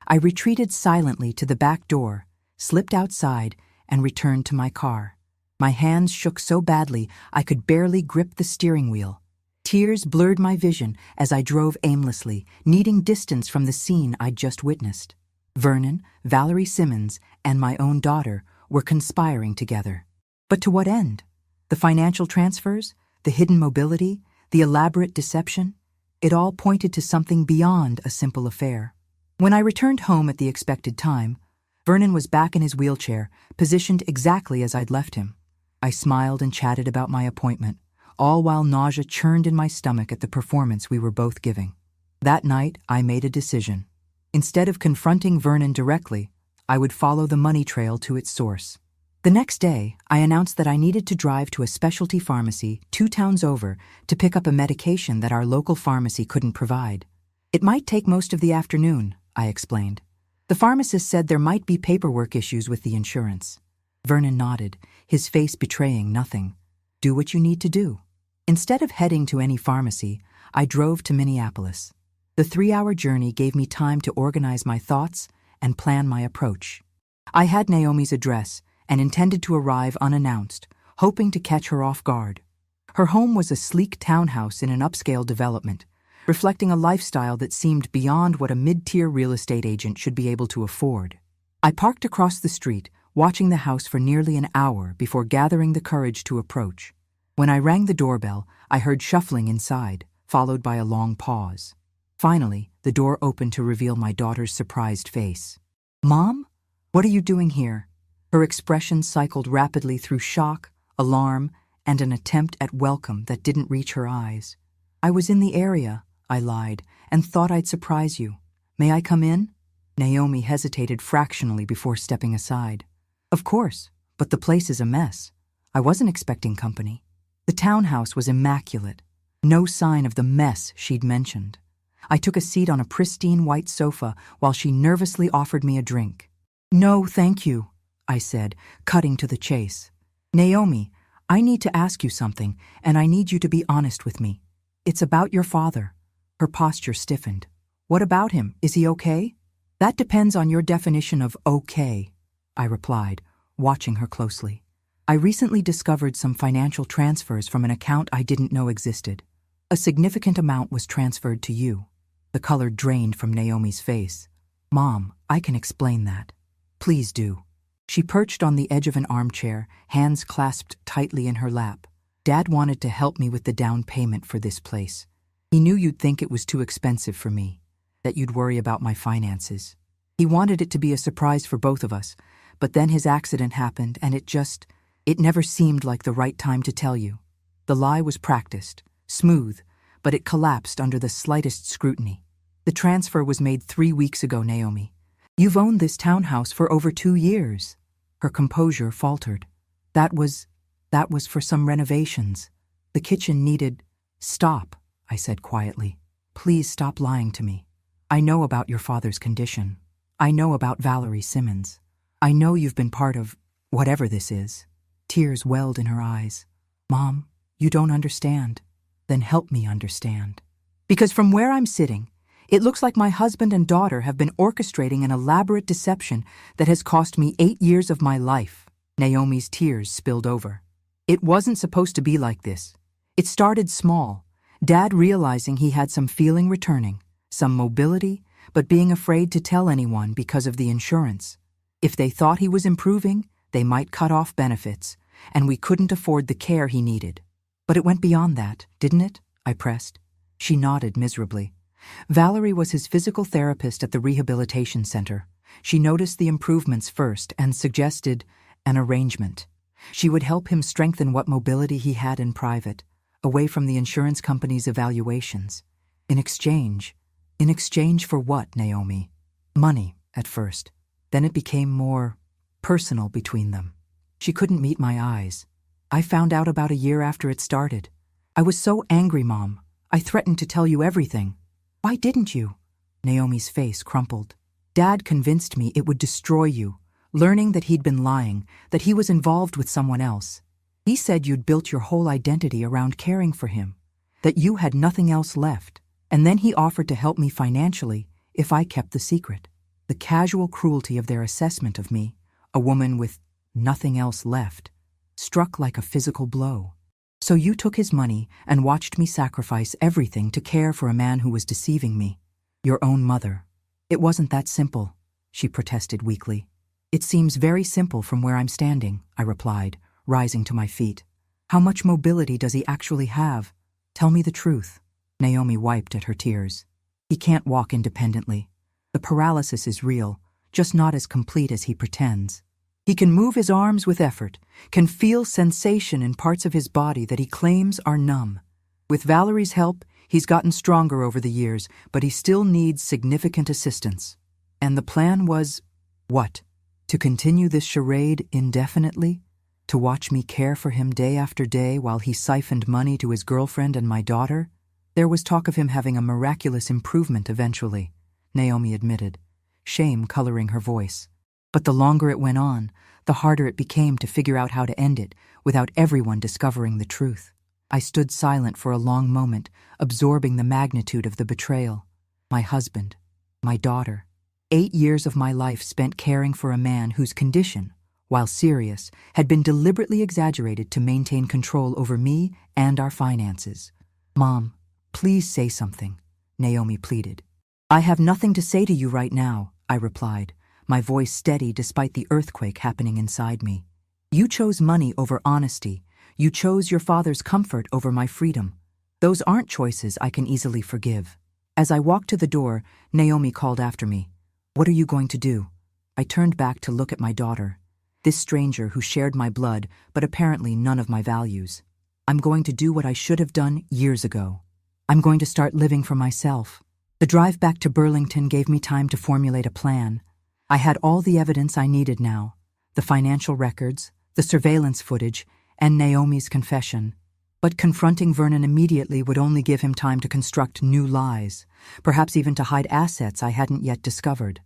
I retreated silently to the back door, slipped outside, and returned to my car. My hands shook so badly I could barely grip the steering wheel. Tears blurred my vision as I drove aimlessly, needing distance from the scene I'd just witnessed. Vernon, Valerie Simmons, and my own daughter were conspiring together. But to what end? The financial transfers? The hidden mobility? The elaborate deception? It all pointed to something beyond a simple affair. When I returned home at the expected time, Vernon was back in his wheelchair, positioned exactly as I'd left him. I smiled and chatted about my appointment, all while nausea churned in my stomach at the performance we were both giving. That night, I made a decision. Instead of confronting Vernon directly, I would follow the money trail to its source. The next day, I announced that I needed to drive to a specialty pharmacy 2 towns over to pick up a medication that our local pharmacy couldn't provide. It might take most of the afternoon, I explained. The pharmacist said there might be paperwork issues with the insurance. Vernon nodded, his face betraying nothing. Do what you need to do. Instead of heading to any pharmacy, I drove to Minneapolis. The 3-hour journey gave me time to organize my thoughts and plan my approach. I had Naomi's address and intended to arrive unannounced, hoping to catch her off guard. Her home was a sleek townhouse in an upscale development, reflecting a lifestyle that seemed beyond what a mid-tier real estate agent should be able to afford. I parked across the street, watching the house for nearly an hour before gathering the courage to approach. When I rang the doorbell, I heard shuffling inside, followed by a long pause. Finally, the door opened to reveal my daughter's surprised face. Mom? What are you doing here? Her expression cycled rapidly through shock, alarm, and an attempt at welcome that didn't reach her eyes. I was in the area, I lied, and thought I'd surprise you. May I come in? Naomi hesitated fractionally before stepping aside. Of course, but the place is a mess. I wasn't expecting company. The townhouse was immaculate. No sign of the mess she'd mentioned. I took a seat on a pristine white sofa while she nervously offered me a drink. No, thank you, I said, cutting to the chase. Naomi, I need to ask you something, and I need you to be honest with me. It's about your father. Her posture stiffened. What about him? Is he okay? That depends on your definition of okay, I replied, watching her closely. I recently discovered some financial transfers from an account I didn't know existed. A significant amount was transferred to you. The color drained from Naomi's face. Mom, I can explain that. Please do. She perched on the edge of an armchair, hands clasped tightly in her lap. Dad wanted to help me with the down payment for this place. He knew you'd think it was too expensive for me, that you'd worry about my finances. He wanted it to be a surprise for both of us, but then his accident happened and it never seemed like the right time to tell you. The lie was practiced, smooth, but it collapsed under the slightest scrutiny. The transfer was made 3 weeks ago, Naomi. You've owned this townhouse for over 2 years. Her composure faltered. That was for some renovations. The kitchen needed— Stop, I said quietly. Please stop lying to me. I know about your father's condition. I know about Valerie Simmons. I know you've been part of whatever this is. Tears welled in her eyes. Mom, you don't understand. Then help me understand. Because from where I'm sitting, it looks like my husband and daughter have been orchestrating an elaborate deception that has cost me 8 years of my life. Naomi's tears spilled over. It wasn't supposed to be like this. It started small. Dad realizing he had some feeling returning, some mobility, but being afraid to tell anyone because of the insurance. If they thought he was improving, they might cut off benefits, and we couldn't afford the care he needed. But it went beyond that, didn't it? I pressed. She nodded miserably. Valerie was his physical therapist at the rehabilitation center. She noticed the improvements first and suggested an arrangement. She would help him strengthen what mobility he had in private, away from the insurance company's evaluations. In exchange for what, Naomi? Money, at first. Then it became more personal between them. She couldn't meet my eyes. I found out about a year after it started. I was so angry, Mom. I threatened to tell you everything. Why didn't you? Naomi's face crumpled. Dad convinced me it would destroy you, learning that he'd been lying, that he was involved with someone else. He said you'd built your whole identity around caring for him, that you had nothing else left, and then he offered to help me financially if I kept the secret. The casual cruelty of their assessment of me, a woman with nothing else left, struck like a physical blow. So you took his money and watched me sacrifice everything to care for a man who was deceiving me. Your own mother. It wasn't that simple, she protested weakly. It seems very simple from where I'm standing, I replied, rising to my feet. How much mobility does he actually have? Tell me the truth. Naomi wiped at her tears. He can't walk independently. The paralysis is real, just not as complete as he pretends. He can move his arms with effort, can feel sensation in parts of his body that he claims are numb. With Valerie's help, he's gotten stronger over the years, but he still needs significant assistance. And the plan was, what? To continue this charade indefinitely? To watch me care for him day after day while he siphoned money to his girlfriend and my daughter? There was talk of him having a miraculous improvement eventually, Naomi admitted, shame coloring her voice. But the longer it went on, the harder it became to figure out how to end it without everyone discovering the truth. I stood silent for a long moment, absorbing the magnitude of the betrayal. My husband, my daughter. 8 years of my life spent caring for a man whose condition, while serious, had been deliberately exaggerated to maintain control over me and our finances. Mom, please say something, Naomi pleaded. I have nothing to say to you right now, I replied, my voice steady despite the earthquake happening inside me. You chose money over honesty. You chose your father's comfort over my freedom. Those aren't choices I can easily forgive. As I walked to the door, Naomi called after me. What are you going to do? I turned back to look at my daughter, this stranger who shared my blood, but apparently none of my values. I'm going to do what I should have done years ago. I'm going to start living for myself. The drive back to Burlington gave me time to formulate a plan. I had all the evidence I needed now, the financial records, the surveillance footage, and Naomi's confession. But confronting Vernon immediately would only give him time to construct new lies, perhaps even to hide assets I hadn't yet discovered.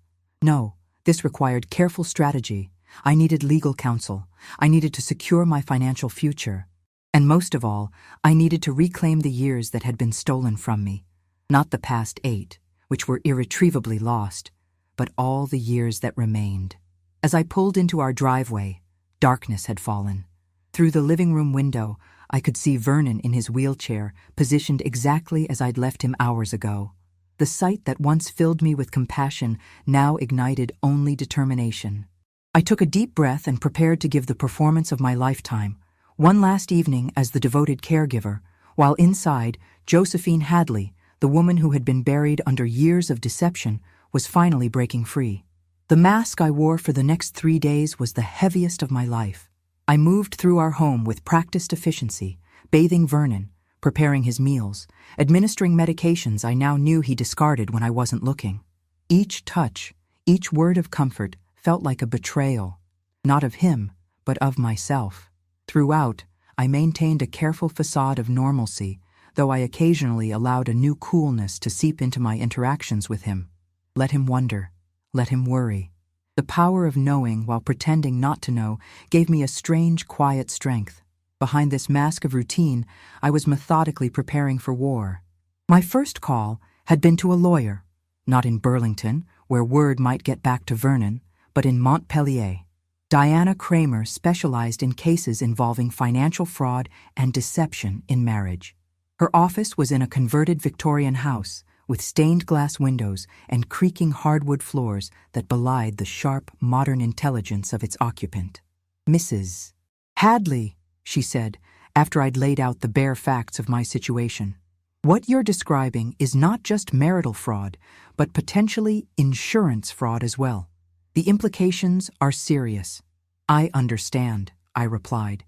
No, this required careful strategy. I needed legal counsel. I needed to secure my financial future. And most of all, I needed to reclaim the years that had been stolen from me. Not the past 8, which were irretrievably lost, but all the years that remained. As I pulled into our driveway, darkness had fallen. Through the living room window, I could see Vernon in his wheelchair, positioned exactly as I'd left him hours ago. The sight that once filled me with compassion now ignited only determination. I took a deep breath and prepared to give the performance of my lifetime, One last evening as the devoted caregiver, while inside, Josephine Hadley, the woman who had been buried under years of deception, was finally breaking free. The mask I wore for the next 3 days was the heaviest of my life. I moved through our home with practiced efficiency, bathing Vernon, preparing his meals, administering medications I now knew he discarded when I wasn't looking. Each touch, each word of comfort felt like a betrayal, not of him, but of myself. Throughout, I maintained a careful facade of normalcy, though I occasionally allowed a new coolness to seep into my interactions with him. Let him wonder. Let him worry. The power of knowing while pretending not to know gave me a strange, quiet strength. Behind this mask of routine, I was methodically preparing for war. My first call had been to a lawyer, not in Burlington, where word might get back to Vernon, but in Montpelier. Diana Kramer specialized in cases involving financial fraud and deception in marriage. Her office was in a converted Victorian house, with stained glass windows and creaking hardwood floors that belied the sharp, modern intelligence of its occupant. "Mrs. Hadley," she said, after I'd laid out the bare facts of my situation. "What you're describing is not just marital fraud, but potentially insurance fraud as well. The implications are serious." "I understand," I replied.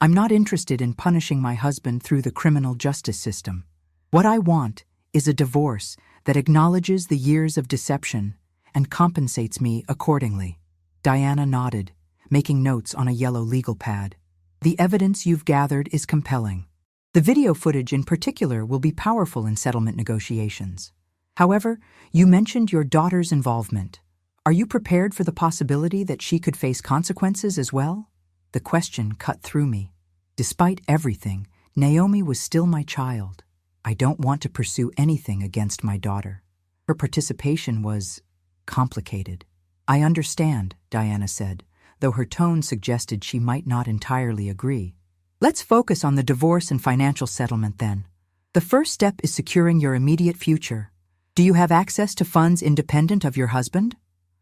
"I'm not interested in punishing my husband through the criminal justice system. What I want is a divorce that acknowledges the years of deception and compensates me accordingly." Diana nodded, making notes on a yellow legal pad. "The evidence you've gathered is compelling. The video footage in particular will be powerful in settlement negotiations. However, you mentioned your daughter's involvement. Are you prepared for the possibility that she could face consequences as well?" The question cut through me. Despite everything, Naomi was still my child. I don't want to pursue anything against my daughter. Her participation was complicated. "I understand," Diana said, though her tone suggested she might not entirely agree. "Let's focus on the divorce and financial settlement then. The first step is securing your immediate future. Do you have access to funds independent of your husband?"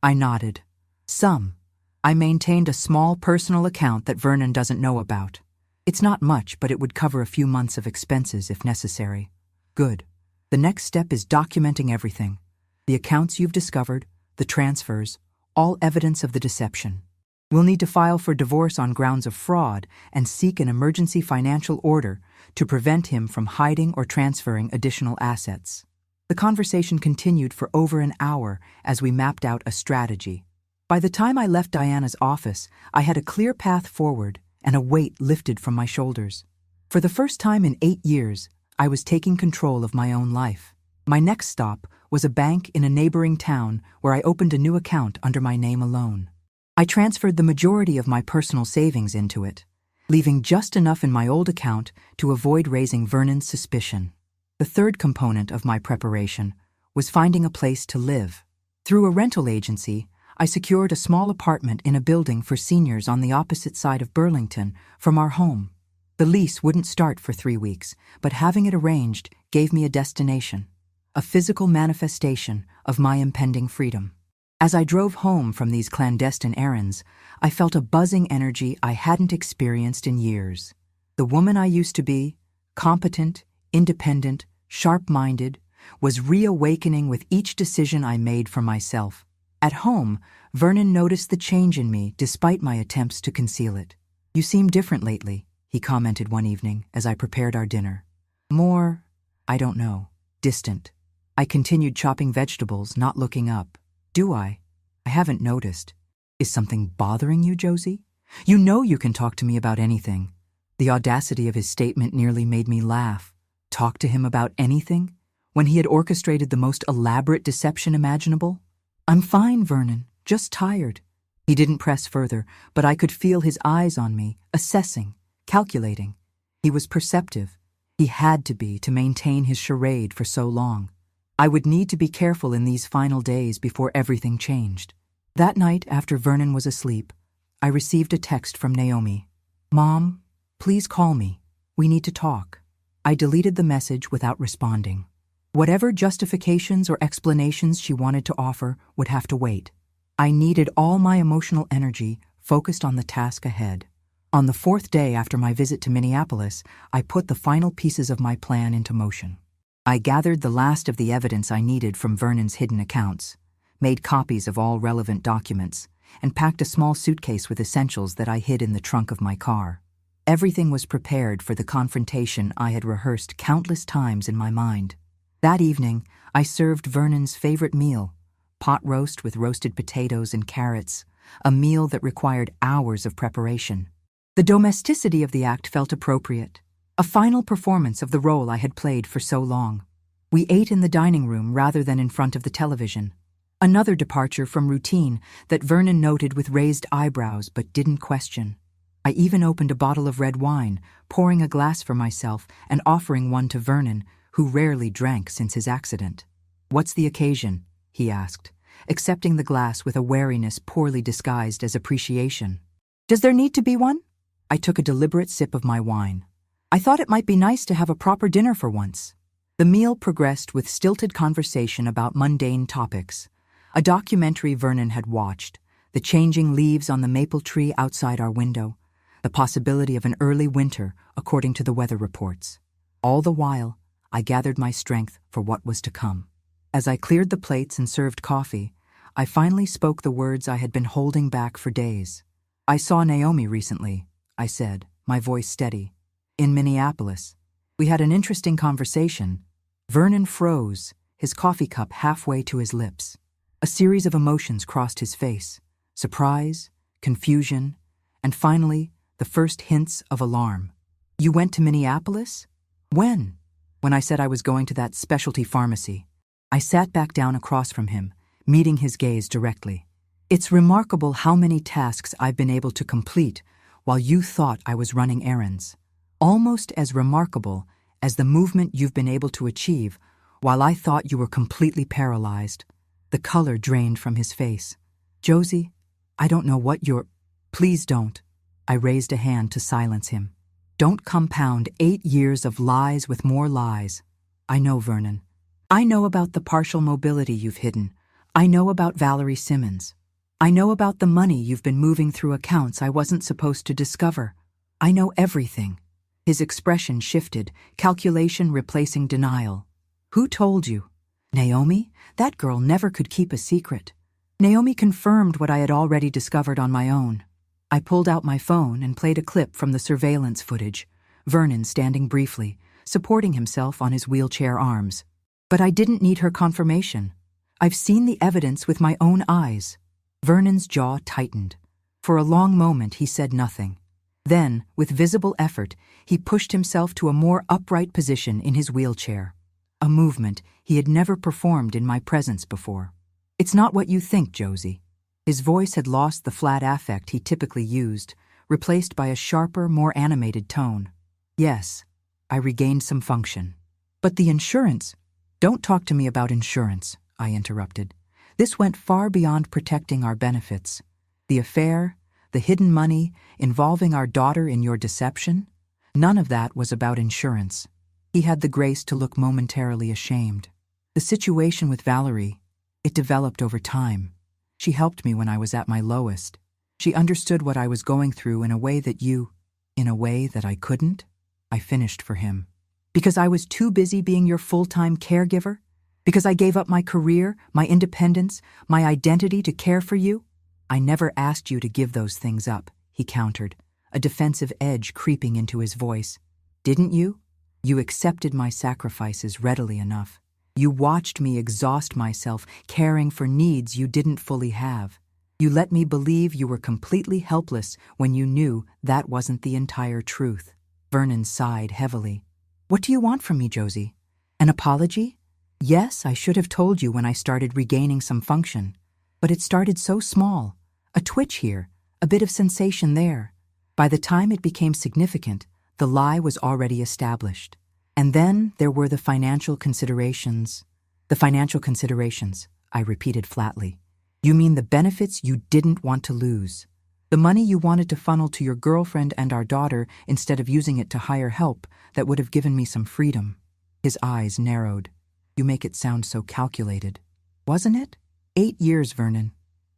I nodded. "Some. I maintained a small personal account that Vernon doesn't know about. It's not much, but it would cover a few months of expenses if necessary." "Good. The next step is documenting everything. The accounts you've discovered, the transfers, all evidence of the deception. We'll need to file for divorce on grounds of fraud and seek an emergency financial order to prevent him from hiding or transferring additional assets." The conversation continued for over an hour as we mapped out a strategy. By the time I left Diana's office, I had a clear path forward and a weight lifted from my shoulders. For the first time in 8 years, I was taking control of my own life. My next stop was a bank in a neighboring town where I opened a new account under my name alone. I transferred the majority of my personal savings into it, leaving just enough in my old account to avoid raising Vernon's suspicion. The third component of my preparation was finding a place to live. Through a rental agency, I secured a small apartment in a building for seniors on the opposite side of Burlington from our home. The lease wouldn't start for 3 weeks, but having it arranged gave me a destination, a physical manifestation of my impending freedom. As I drove home from these clandestine errands, I felt a buzzing energy I hadn't experienced in years. The woman I used to be, competent, independent, sharp-minded, was reawakening with each decision I made for myself. At home, Vernon noticed the change in me despite my attempts to conceal it. "You seem different lately," he commented one evening as I prepared our dinner. "More, I don't know, distant." I continued chopping vegetables, not looking up. "Do I? I haven't noticed. Is something bothering you, Josie? You know you can talk to me about anything." The audacity of his statement nearly made me laugh. Talk to him about anything? When he had orchestrated the most elaborate deception imaginable? "I'm fine, Vernon, just tired." He didn't press further, but I could feel his eyes on me, assessing, calculating. He was perceptive. He had to be to maintain his charade for so long. I would need to be careful in these final days before everything changed. That night, after Vernon was asleep, I received a text from Naomi. "Mom, please call me. We need to talk." I deleted the message without responding. Whatever justifications or explanations she wanted to offer would have to wait. I needed all my emotional energy focused on the task ahead. On the 4th day after my visit to Minneapolis, I put the final pieces of my plan into motion. I gathered the last of the evidence I needed from Vernon's hidden accounts, made copies of all relevant documents, and packed a small suitcase with essentials that I hid in the trunk of my car. Everything was prepared for the confrontation I had rehearsed countless times in my mind. That evening, I served Vernon's favorite meal, pot roast with roasted potatoes and carrots, a meal that required hours of preparation. The domesticity of the act felt appropriate, a final performance of the role I had played for so long. We ate in the dining room rather than in front of the television, another departure from routine that Vernon noted with raised eyebrows but didn't question. I even opened a bottle of red wine, pouring a glass for myself and offering one to Vernon, who rarely drank since his accident. "What's the occasion?" he asked, accepting the glass with a wariness poorly disguised as appreciation. "Does there need to be one?" I took a deliberate sip of my wine. I thought it might be nice to have a proper dinner for once. The meal progressed with stilted conversation about mundane topics. A documentary Vernon had watched, the changing leaves on the maple tree outside our window, the possibility of an early winter according to the weather reports. All the while, I gathered my strength for what was to come. As I cleared the plates and served coffee, I finally spoke the words I had been holding back for days. "I saw Naomi recently," I said, my voice steady. "In Minneapolis. We had an interesting conversation." Vernon froze, his coffee cup halfway to his lips. A series of emotions crossed his face: surprise, confusion, and finally, the first hints of alarm. "You went to Minneapolis? When?" "When I said I was going to that specialty pharmacy." I sat back down across from him, meeting his gaze directly. "It's remarkable how many tasks I've been able to complete while you thought I was running errands. Almost as remarkable as the movement you've been able to achieve while I thought you were completely paralyzed." The color drained from his face. "Josie, I don't know what you're—" "Please don't." I raised a hand to silence him. "Don't compound 8 years of lies with more lies. I know, Vernon. I know about the partial mobility you've hidden. I know about Valerie Simmons. I know about the money you've been moving through accounts I wasn't supposed to discover. I know everything." His expression shifted, calculation replacing denial. "Who told you?" "Naomi? That girl never could keep a secret." Naomi confirmed what I had already discovered on my own. I pulled out my phone and played a clip from the surveillance footage, Vernon standing briefly, supporting himself on his wheelchair arms. "But I didn't need her confirmation. I've seen the evidence with my own eyes." Vernon's jaw tightened. For a long moment he said nothing. Then, with visible effort, he pushed himself to a more upright position in his wheelchair, a movement he had never performed in my presence before. "It's not what you think, Josie." His voice had lost the flat affect he typically used, replaced by a sharper, more animated tone. "Yes, I regained some function. But the insurance—" "Don't talk to me about insurance," I interrupted. "This went far beyond protecting our benefits. The affair, the hidden money involving our daughter in your deception, none of that was about insurance." He had the grace to look momentarily ashamed. "The situation with Valerie, it developed over time. She helped me when I was at my lowest. She understood what I was going through in a way that I couldn't." I finished for him. "Because I was too busy being your full-time caregiver? Because I gave up my career, my independence, my identity to care for you?" "I never asked you to give those things up," he countered, a defensive edge creeping into his voice. "Didn't you? You accepted my sacrifices readily enough. You watched me exhaust myself caring for needs you didn't fully have. You let me believe you were completely helpless when you knew that wasn't the entire truth." Vernon sighed heavily. "What do you want from me, Josie? An apology? Yes, I should have told you when I started regaining some function. But it started so small. A twitch here, a bit of sensation there. By the time it became significant, the lie was already established. And then there were the financial considerations." "The financial considerations," I repeated flatly. "You mean the benefits you didn't want to lose. The money you wanted to funnel to your girlfriend and our daughter instead of using it to hire help that would have given me some freedom." His eyes narrowed. "You make it sound so calculated." "Wasn't it? 8 years, Vernon.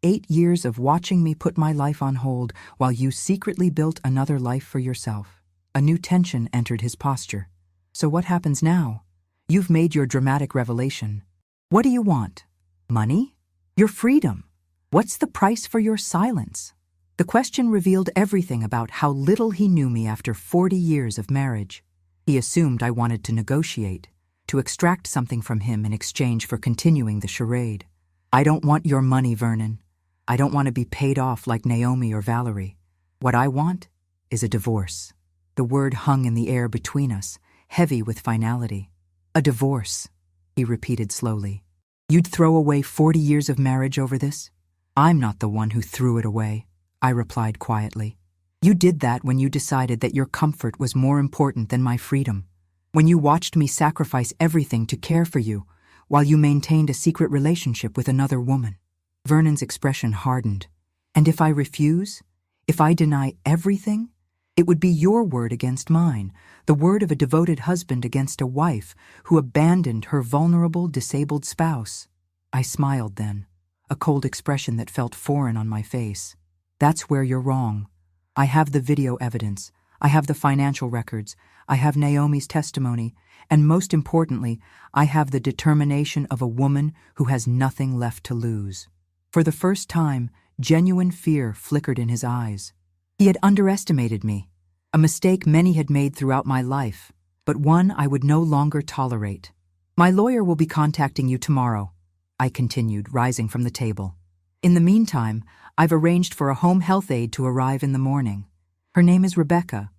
8 years of watching me put my life on hold while you secretly built another life for yourself. A new tension entered his posture. So what happens now? You've made your dramatic revelation. What do you want? Money? Your freedom? What's the price for your silence? The question revealed everything about how little he knew me after 40 years of marriage. He assumed I wanted to negotiate, to extract something from him in exchange for continuing the charade. I don't want your money, Vernon. I don't want to be paid off like Naomi or Valerie. What I want is a divorce. The word hung in the air between us, heavy with finality. A divorce, he repeated slowly. You'd throw away 40 years of marriage over this? I'm not the one who threw it away, I replied quietly. You did that when you decided that your comfort was more important than my freedom. When you watched me sacrifice everything to care for you, while you maintained a secret relationship with another woman. Vernon's expression hardened. And if I refuse? If I deny everything? It would be your word against mine, the word of a devoted husband against a wife who abandoned her vulnerable, disabled spouse. I smiled then, a cold expression that felt foreign on my face. That's where you're wrong. I have the video evidence. I have the financial records. I have Naomi's testimony. And most importantly, I have the determination of a woman who has nothing left to lose. For the first time, genuine fear flickered in his eyes. He had underestimated me, a mistake many had made throughout my life, but one I would no longer tolerate. My lawyer will be contacting you tomorrow, I continued, rising from the table. In the meantime, I've arranged for a home health aide to arrive in the morning. Her name is Rebecca,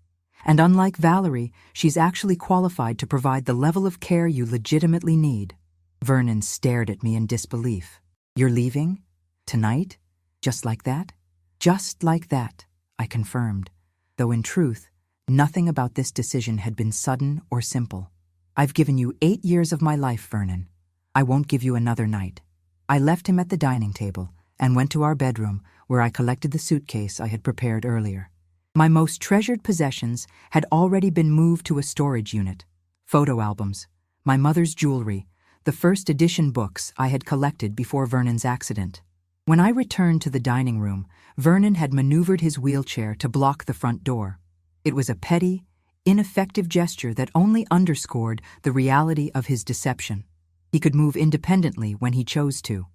and unlike Valerie, she's actually qualified to provide the level of care you legitimately need. Vernon stared at me in disbelief. You're leaving? Tonight? Just like that? Just like that, I confirmed, though in truth, nothing about this decision had been sudden or simple. I've given you 8 years of my life, Vernon. I won't give you another night. I left him at the dining table and went to our bedroom where I collected the suitcase I had prepared earlier. My most treasured possessions had already been moved to a storage unit. Photo albums, my mother's jewelry, the first edition books I had collected before Vernon's accident. When I returned to the dining room, Vernon had maneuvered his wheelchair to block the front door. It was a petty, ineffective gesture that only underscored the reality of his deception. He could move independently when he chose to.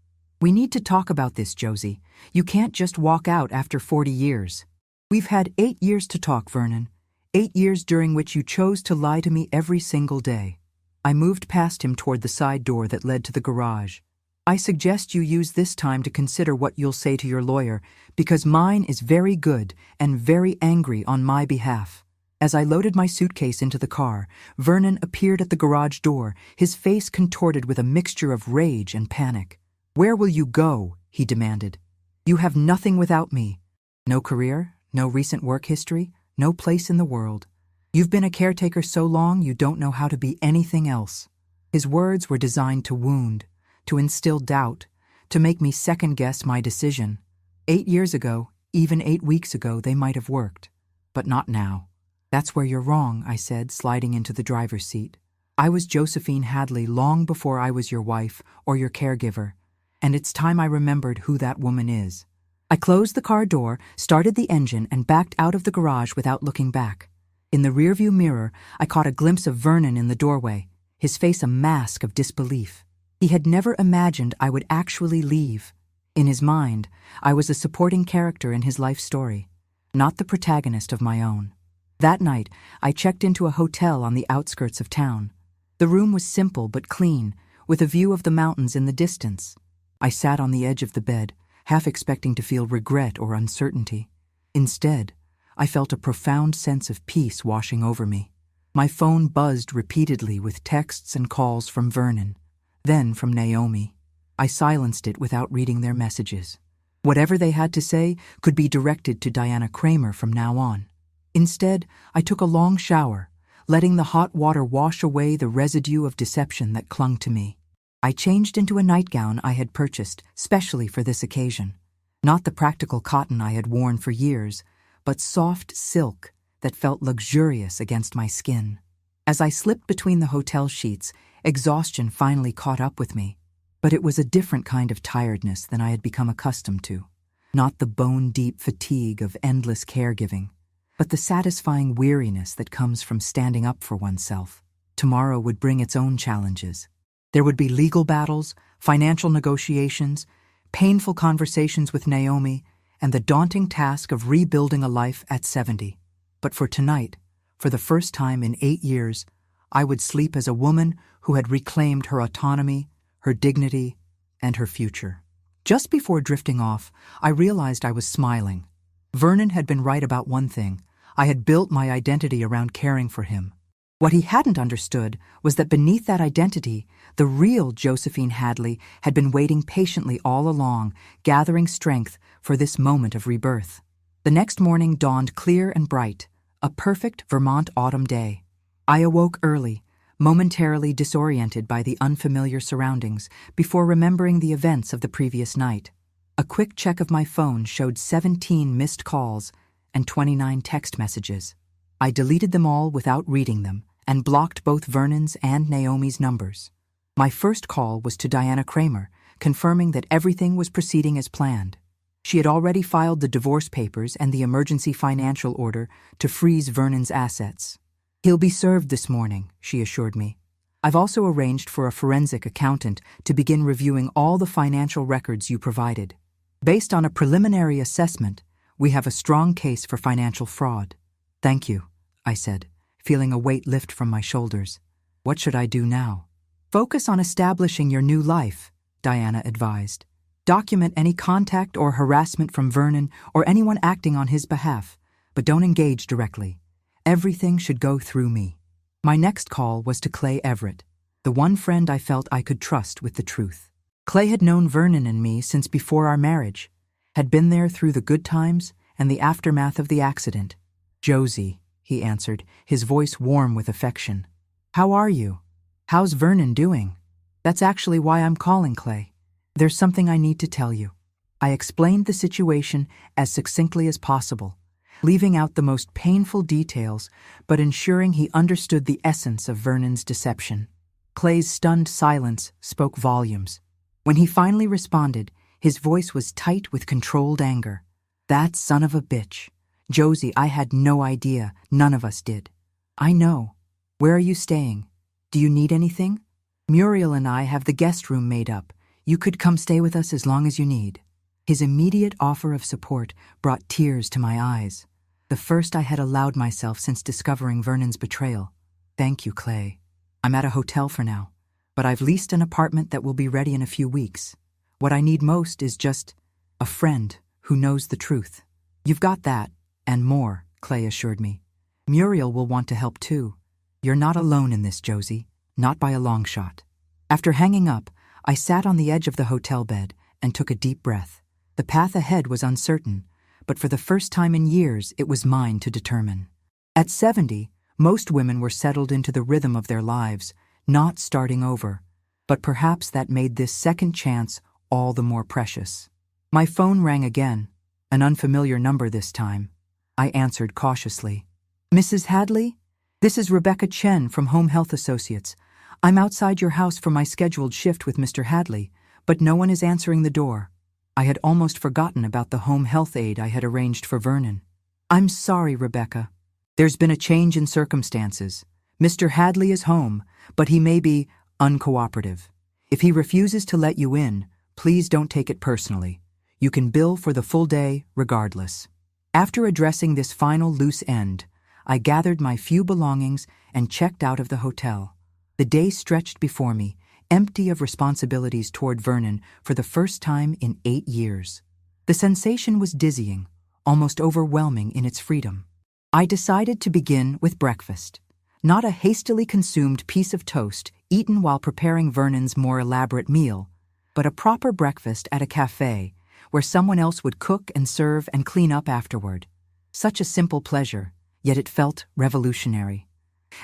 We need to talk about this, Josie. You can't just walk out after 40 years. We've had 8 years to talk, Vernon. 8 years during which you chose to lie to me every single day. I moved past him toward the side door that led to the garage. I suggest you use this time to consider what you'll say to your lawyer, because mine is very good and very angry on my behalf. As I loaded my suitcase into the car, Vernon appeared at the garage door, his face contorted with a mixture of rage and panic. Where will you go? He demanded. You have nothing without me. No career, no recent work history, no place in the world. You've been a caretaker so long you don't know how to be anything else. His words were designed to wound, to instill doubt, to make me second-guess my decision. 8 years ago, even 8 weeks ago, they might have worked. But not now. That's where you're wrong, I said, sliding into the driver's seat. I was Josephine Hadley long before I was your wife or your caregiver, and it's time I remembered who that woman is. I closed the car door, started the engine, and backed out of the garage without looking back. In the rearview mirror, I caught a glimpse of Vernon in the doorway, his face a mask of disbelief. He had never imagined I would actually leave. In his mind, I was a supporting character in his life story, not the protagonist of my own. That night, I checked into a hotel on the outskirts of town. The room was simple but clean, with a view of the mountains in the distance. I sat on the edge of the bed, half expecting to feel regret or uncertainty. Instead, I felt a profound sense of peace washing over me. My phone buzzed repeatedly with texts and calls from Vernon, then from Naomi. I silenced it without reading their messages. Whatever they had to say could be directed to Diana Kramer from now on. Instead, I took a long shower, letting the hot water wash away the residue of deception that clung to me. I changed into a nightgown I had purchased specially for this occasion. Not the practical cotton I had worn for years, but soft silk that felt luxurious against my skin. As I slipped between the hotel sheets, exhaustion finally caught up with me. But it was a different kind of tiredness than I had become accustomed to. Not the bone-deep fatigue of endless caregiving, but the satisfying weariness that comes from standing up for oneself. Tomorrow would bring its own challenges. There would be legal battles, financial negotiations, painful conversations with Naomi, and the daunting task of rebuilding a life at 70. But for tonight, for the first time in 8 years, I would sleep as a woman who had reclaimed her autonomy, her dignity, and her future. Just before drifting off, I realized I was smiling. Vernon had been right about one thing. I had built my identity around caring for him. What he hadn't understood was that beneath that identity, the real Josephine Hadley had been waiting patiently all along, gathering strength for this moment of rebirth. The next morning dawned clear and bright, a perfect Vermont autumn day. I awoke early, momentarily disoriented by the unfamiliar surroundings, before remembering the events of the previous night. A quick check of my phone showed 17 missed calls and 29 text messages. I deleted them all without reading them, and blocked both Vernon's and Naomi's numbers. My first call was to Diana Kramer, confirming that everything was proceeding as planned. She had already filed the divorce papers and the emergency financial order to freeze Vernon's assets. "He'll be served this morning," she assured me. "I've also arranged for a forensic accountant to begin reviewing all the financial records you provided. Based on a preliminary assessment, we have a strong case for financial fraud." "Thank you," I said, feeling a weight lift from my shoulders. "What should I do now?" "Focus on establishing your new life," Diana advised. "Document any contact or harassment from Vernon or anyone acting on his behalf, but don't engage directly. Everything should go through me." My next call was to Clay Everett, the one friend I felt I could trust with the truth. Clay had known Vernon and me since before our marriage, had been there through the good times and the aftermath of the accident. "Josie," he answered, his voice warm with affection. "How are you? How's Vernon doing?" "That's actually why I'm calling, Clay. There's something I need to tell you." I explained the situation as succinctly as possible, leaving out the most painful details, but ensuring he understood the essence of Vernon's deception. Clay's stunned silence spoke volumes. When he finally responded, his voice was tight with controlled anger. "That son of a bitch. Josie, I had no idea. None of us did." "I know. Where are you staying? Do you need anything? Muriel and I have the guest room made up. You could come stay with us as long as you need." His immediate offer of support brought tears to my eyes, the first I had allowed myself since discovering Vernon's betrayal. "Thank you, Clay. I'm at a hotel for now, but I've leased an apartment that will be ready in a few weeks. What I need most is just a friend who knows the truth." "You've got that, and more," Clay assured me. "Muriel will want to help too. You're not alone in this, Josie, not by a long shot." After hanging up, I sat on the edge of the hotel bed and took a deep breath. The path ahead was uncertain, but for the first time in years it was mine to determine. At 70, most women were settled into the rhythm of their lives, not starting over, but perhaps that made this second chance all the more precious. My phone rang again, an unfamiliar number this time. I answered cautiously. "Mrs. Hadley? This is Rebecca Chen from Home Health Associates. I'm outside your house for my scheduled shift with Mr. Hadley, but no one is answering the door." I had almost forgotten about the home health aide I had arranged for Vernon. "I'm sorry, Rebecca. There's been a change in circumstances. Mr. Hadley is home, but he may be uncooperative. If he refuses to let you in, please don't take it personally. You can bill for the full day regardless." After addressing this final loose end, I gathered my few belongings and checked out of the hotel. The day stretched before me, empty of responsibilities toward Vernon for the first time in 8 years. The sensation was dizzying, almost overwhelming in its freedom. I decided to begin with breakfast. Not a hastily consumed piece of toast eaten while preparing Vernon's more elaborate meal, but a proper breakfast at a cafe where someone else would cook and serve and clean up afterward. Such a simple pleasure, yet it felt revolutionary.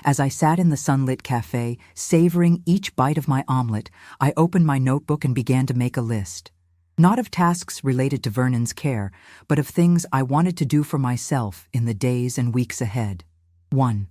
As I sat in the sunlit cafe, savoring each bite of my omelet, I opened my notebook and began to make a list. Not of tasks related to Vernon's care, but of things I wanted to do for myself in the days and weeks ahead. 1.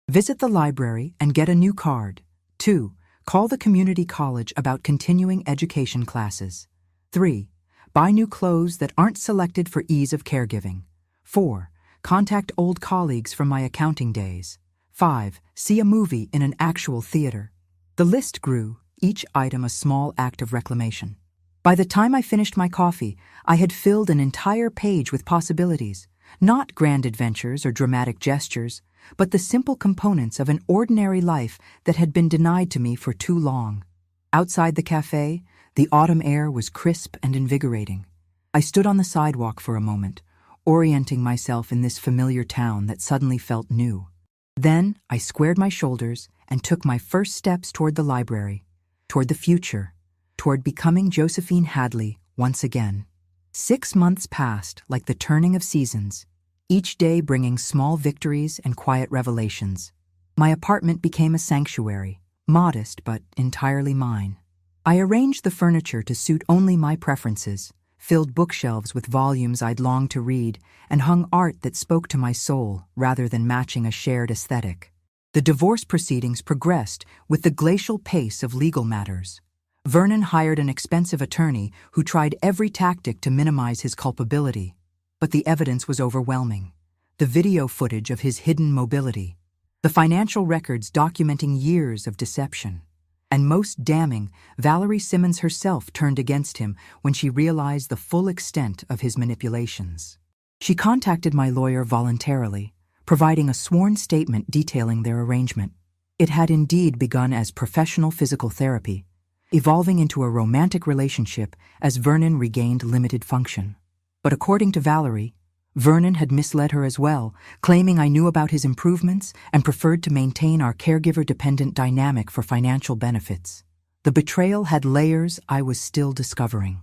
Visit the library and get a new card. 2. Call the community college about continuing education classes. 3. Buy new clothes that aren't selected for ease of caregiving. 4. Contact old colleagues from my accounting days. 5. See a movie in an actual theater. The list grew, each item a small act of reclamation. By the time I finished my coffee, I had filled an entire page with possibilities, not grand adventures or dramatic gestures, but the simple components of an ordinary life that had been denied to me for too long. Outside the cafe, the autumn air was crisp and invigorating. I stood on the sidewalk for a moment, orienting myself in this familiar town that suddenly felt new. Then I squared my shoulders and took my first steps toward the library, toward the future, toward becoming Josephine Hadley once again. 6 months passed like the turning of seasons, each day bringing small victories and quiet revelations. My apartment became a sanctuary, modest but entirely mine. I arranged the furniture to suit only my preferences, filled bookshelves with volumes I'd longed to read, and hung art that spoke to my soul rather than matching a shared aesthetic. The divorce proceedings progressed with the glacial pace of legal matters. Vernon hired an expensive attorney who tried every tactic to minimize his culpability. But the evidence was overwhelming. The video footage of his hidden mobility, the financial records documenting years of deception. And most damning, Valerie Simmons herself turned against him when she realized the full extent of his manipulations. She contacted my lawyer voluntarily, providing a sworn statement detailing their arrangement. It had indeed begun as professional physical therapy, evolving into a romantic relationship as Vernon regained limited function. But according to Valerie, Vernon had misled her as well, claiming I knew about his improvements and preferred to maintain our caregiver-dependent dynamic for financial benefits. The betrayal had layers I was still discovering.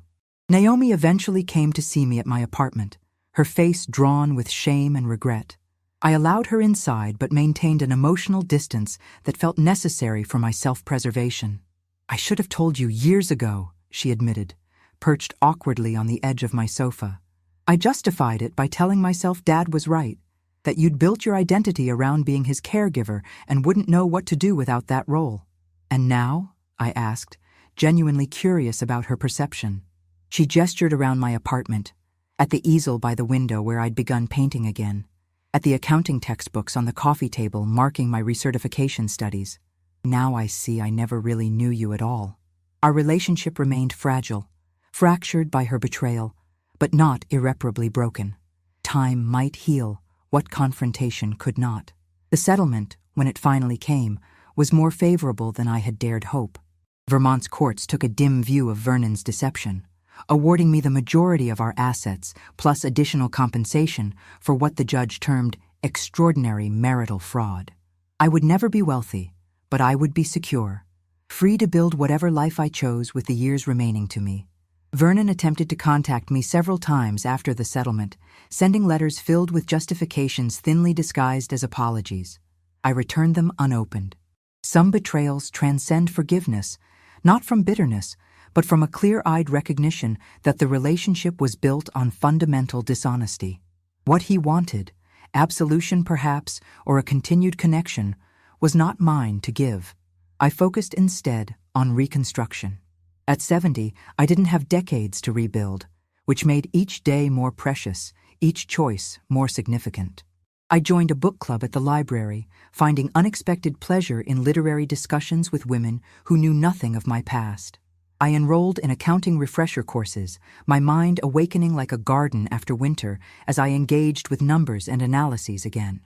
Naomi eventually came to see me at my apartment, her face drawn with shame and regret. I allowed her inside but maintained an emotional distance that felt necessary for my self-preservation. "I should have told you years ago," she admitted, perched awkwardly on the edge of my sofa. "I justified it by telling myself Dad was right, that you'd built your identity around being his caregiver and wouldn't know what to do without that role." "And now?" I asked, genuinely curious about her perception. She gestured around my apartment, at the easel by the window where I'd begun painting again, at the accounting textbooks on the coffee table marking my recertification studies. "Now I see I never really knew you at all." Our relationship remained fragile, fractured by her betrayal, but not irreparably broken. Time might heal what confrontation could not. The settlement, when it finally came, was more favorable than I had dared hope. Vermont's courts took a dim view of Vernon's deception, awarding me the majority of our assets plus additional compensation for what the judge termed extraordinary marital fraud. I would never be wealthy, but I would be secure, free to build whatever life I chose with the years remaining to me. Vernon attempted to contact me several times after the settlement, sending letters filled with justifications thinly disguised as apologies. I returned them unopened. Some betrayals transcend forgiveness, not from bitterness, but from a clear-eyed recognition that the relationship was built on fundamental dishonesty. What he wanted, absolution perhaps, or a continued connection, was not mine to give. I focused instead on reconstruction. At 70, I didn't have decades to rebuild, which made each day more precious, each choice more significant. I joined a book club at the library, finding unexpected pleasure in literary discussions with women who knew nothing of my past. I enrolled in accounting refresher courses, my mind awakening like a garden after winter as I engaged with numbers and analyses again.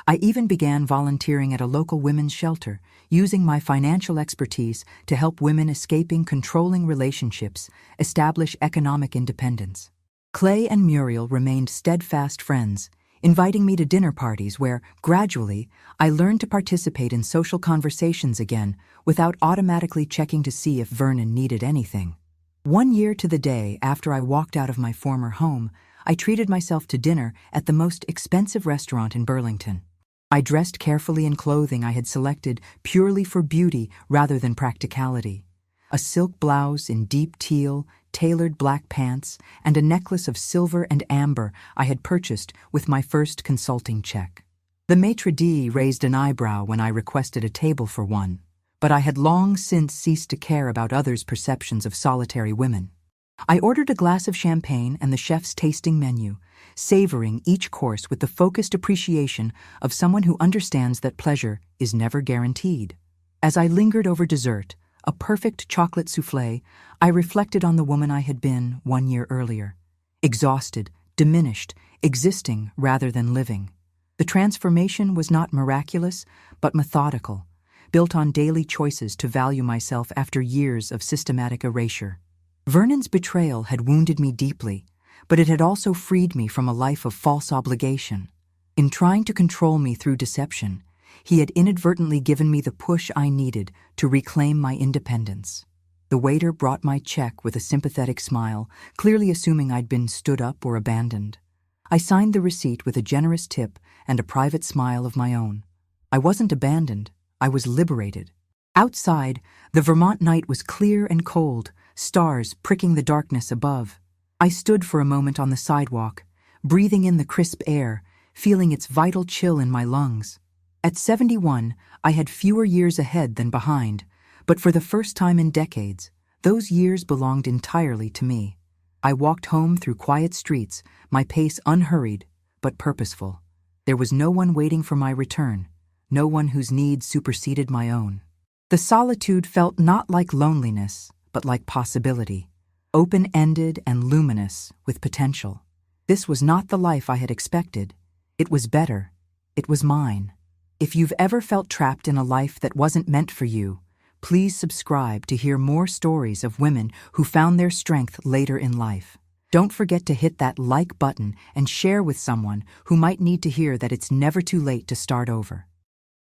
I even began volunteering at a local women's shelter, using my financial expertise to help women escaping controlling relationships establish economic independence. Clay and Muriel remained steadfast friends, inviting me to dinner parties where, gradually, I learned to participate in social conversations again without automatically checking to see if Vernon needed anything. 1 year to the day after I walked out of my former home, I treated myself to dinner at the most expensive restaurant in Burlington. I dressed carefully in clothing I had selected purely for beauty rather than practicality. A silk blouse in deep teal, tailored black pants, and a necklace of silver and amber I had purchased with my first consulting check. The maitre d' raised an eyebrow when I requested a table for one, but I had long since ceased to care about others' perceptions of solitary women. I ordered a glass of champagne and the chef's tasting menu, savoring each course with the focused appreciation of someone who understands that pleasure is never guaranteed. As I lingered over dessert, a perfect chocolate soufflé, I reflected on the woman I had been 1 year earlier. Exhausted, diminished, existing rather than living. The transformation was not miraculous, but methodical, built on daily choices to value myself after years of systematic erasure. Vernon's betrayal had wounded me deeply, but it had also freed me from a life of false obligation. In trying to control me through deception, he had inadvertently given me the push I needed to reclaim my independence. The waiter brought my check with a sympathetic smile, clearly assuming I'd been stood up or abandoned. I signed the receipt with a generous tip and a private smile of my own. I wasn't abandoned, I was liberated. Outside, the Vermont night was clear and cold, stars pricking the darkness above. I stood for a moment on the sidewalk, breathing in the crisp air, feeling its vital chill in my lungs. At 71, I had fewer years ahead than behind, but for the first time in decades, those years belonged entirely to me. I walked home through quiet streets, my pace unhurried, but purposeful. There was no one waiting for my return, no one whose needs superseded my own. The solitude felt not like loneliness, but like possibility, open-ended and luminous with potential. This was not the life I had expected. It was better. It was mine. If you've ever felt trapped in a life that wasn't meant for you, please subscribe to hear more stories of women who found their strength later in life. Don't forget to hit that like button and share with someone who might need to hear that it's never too late to start over.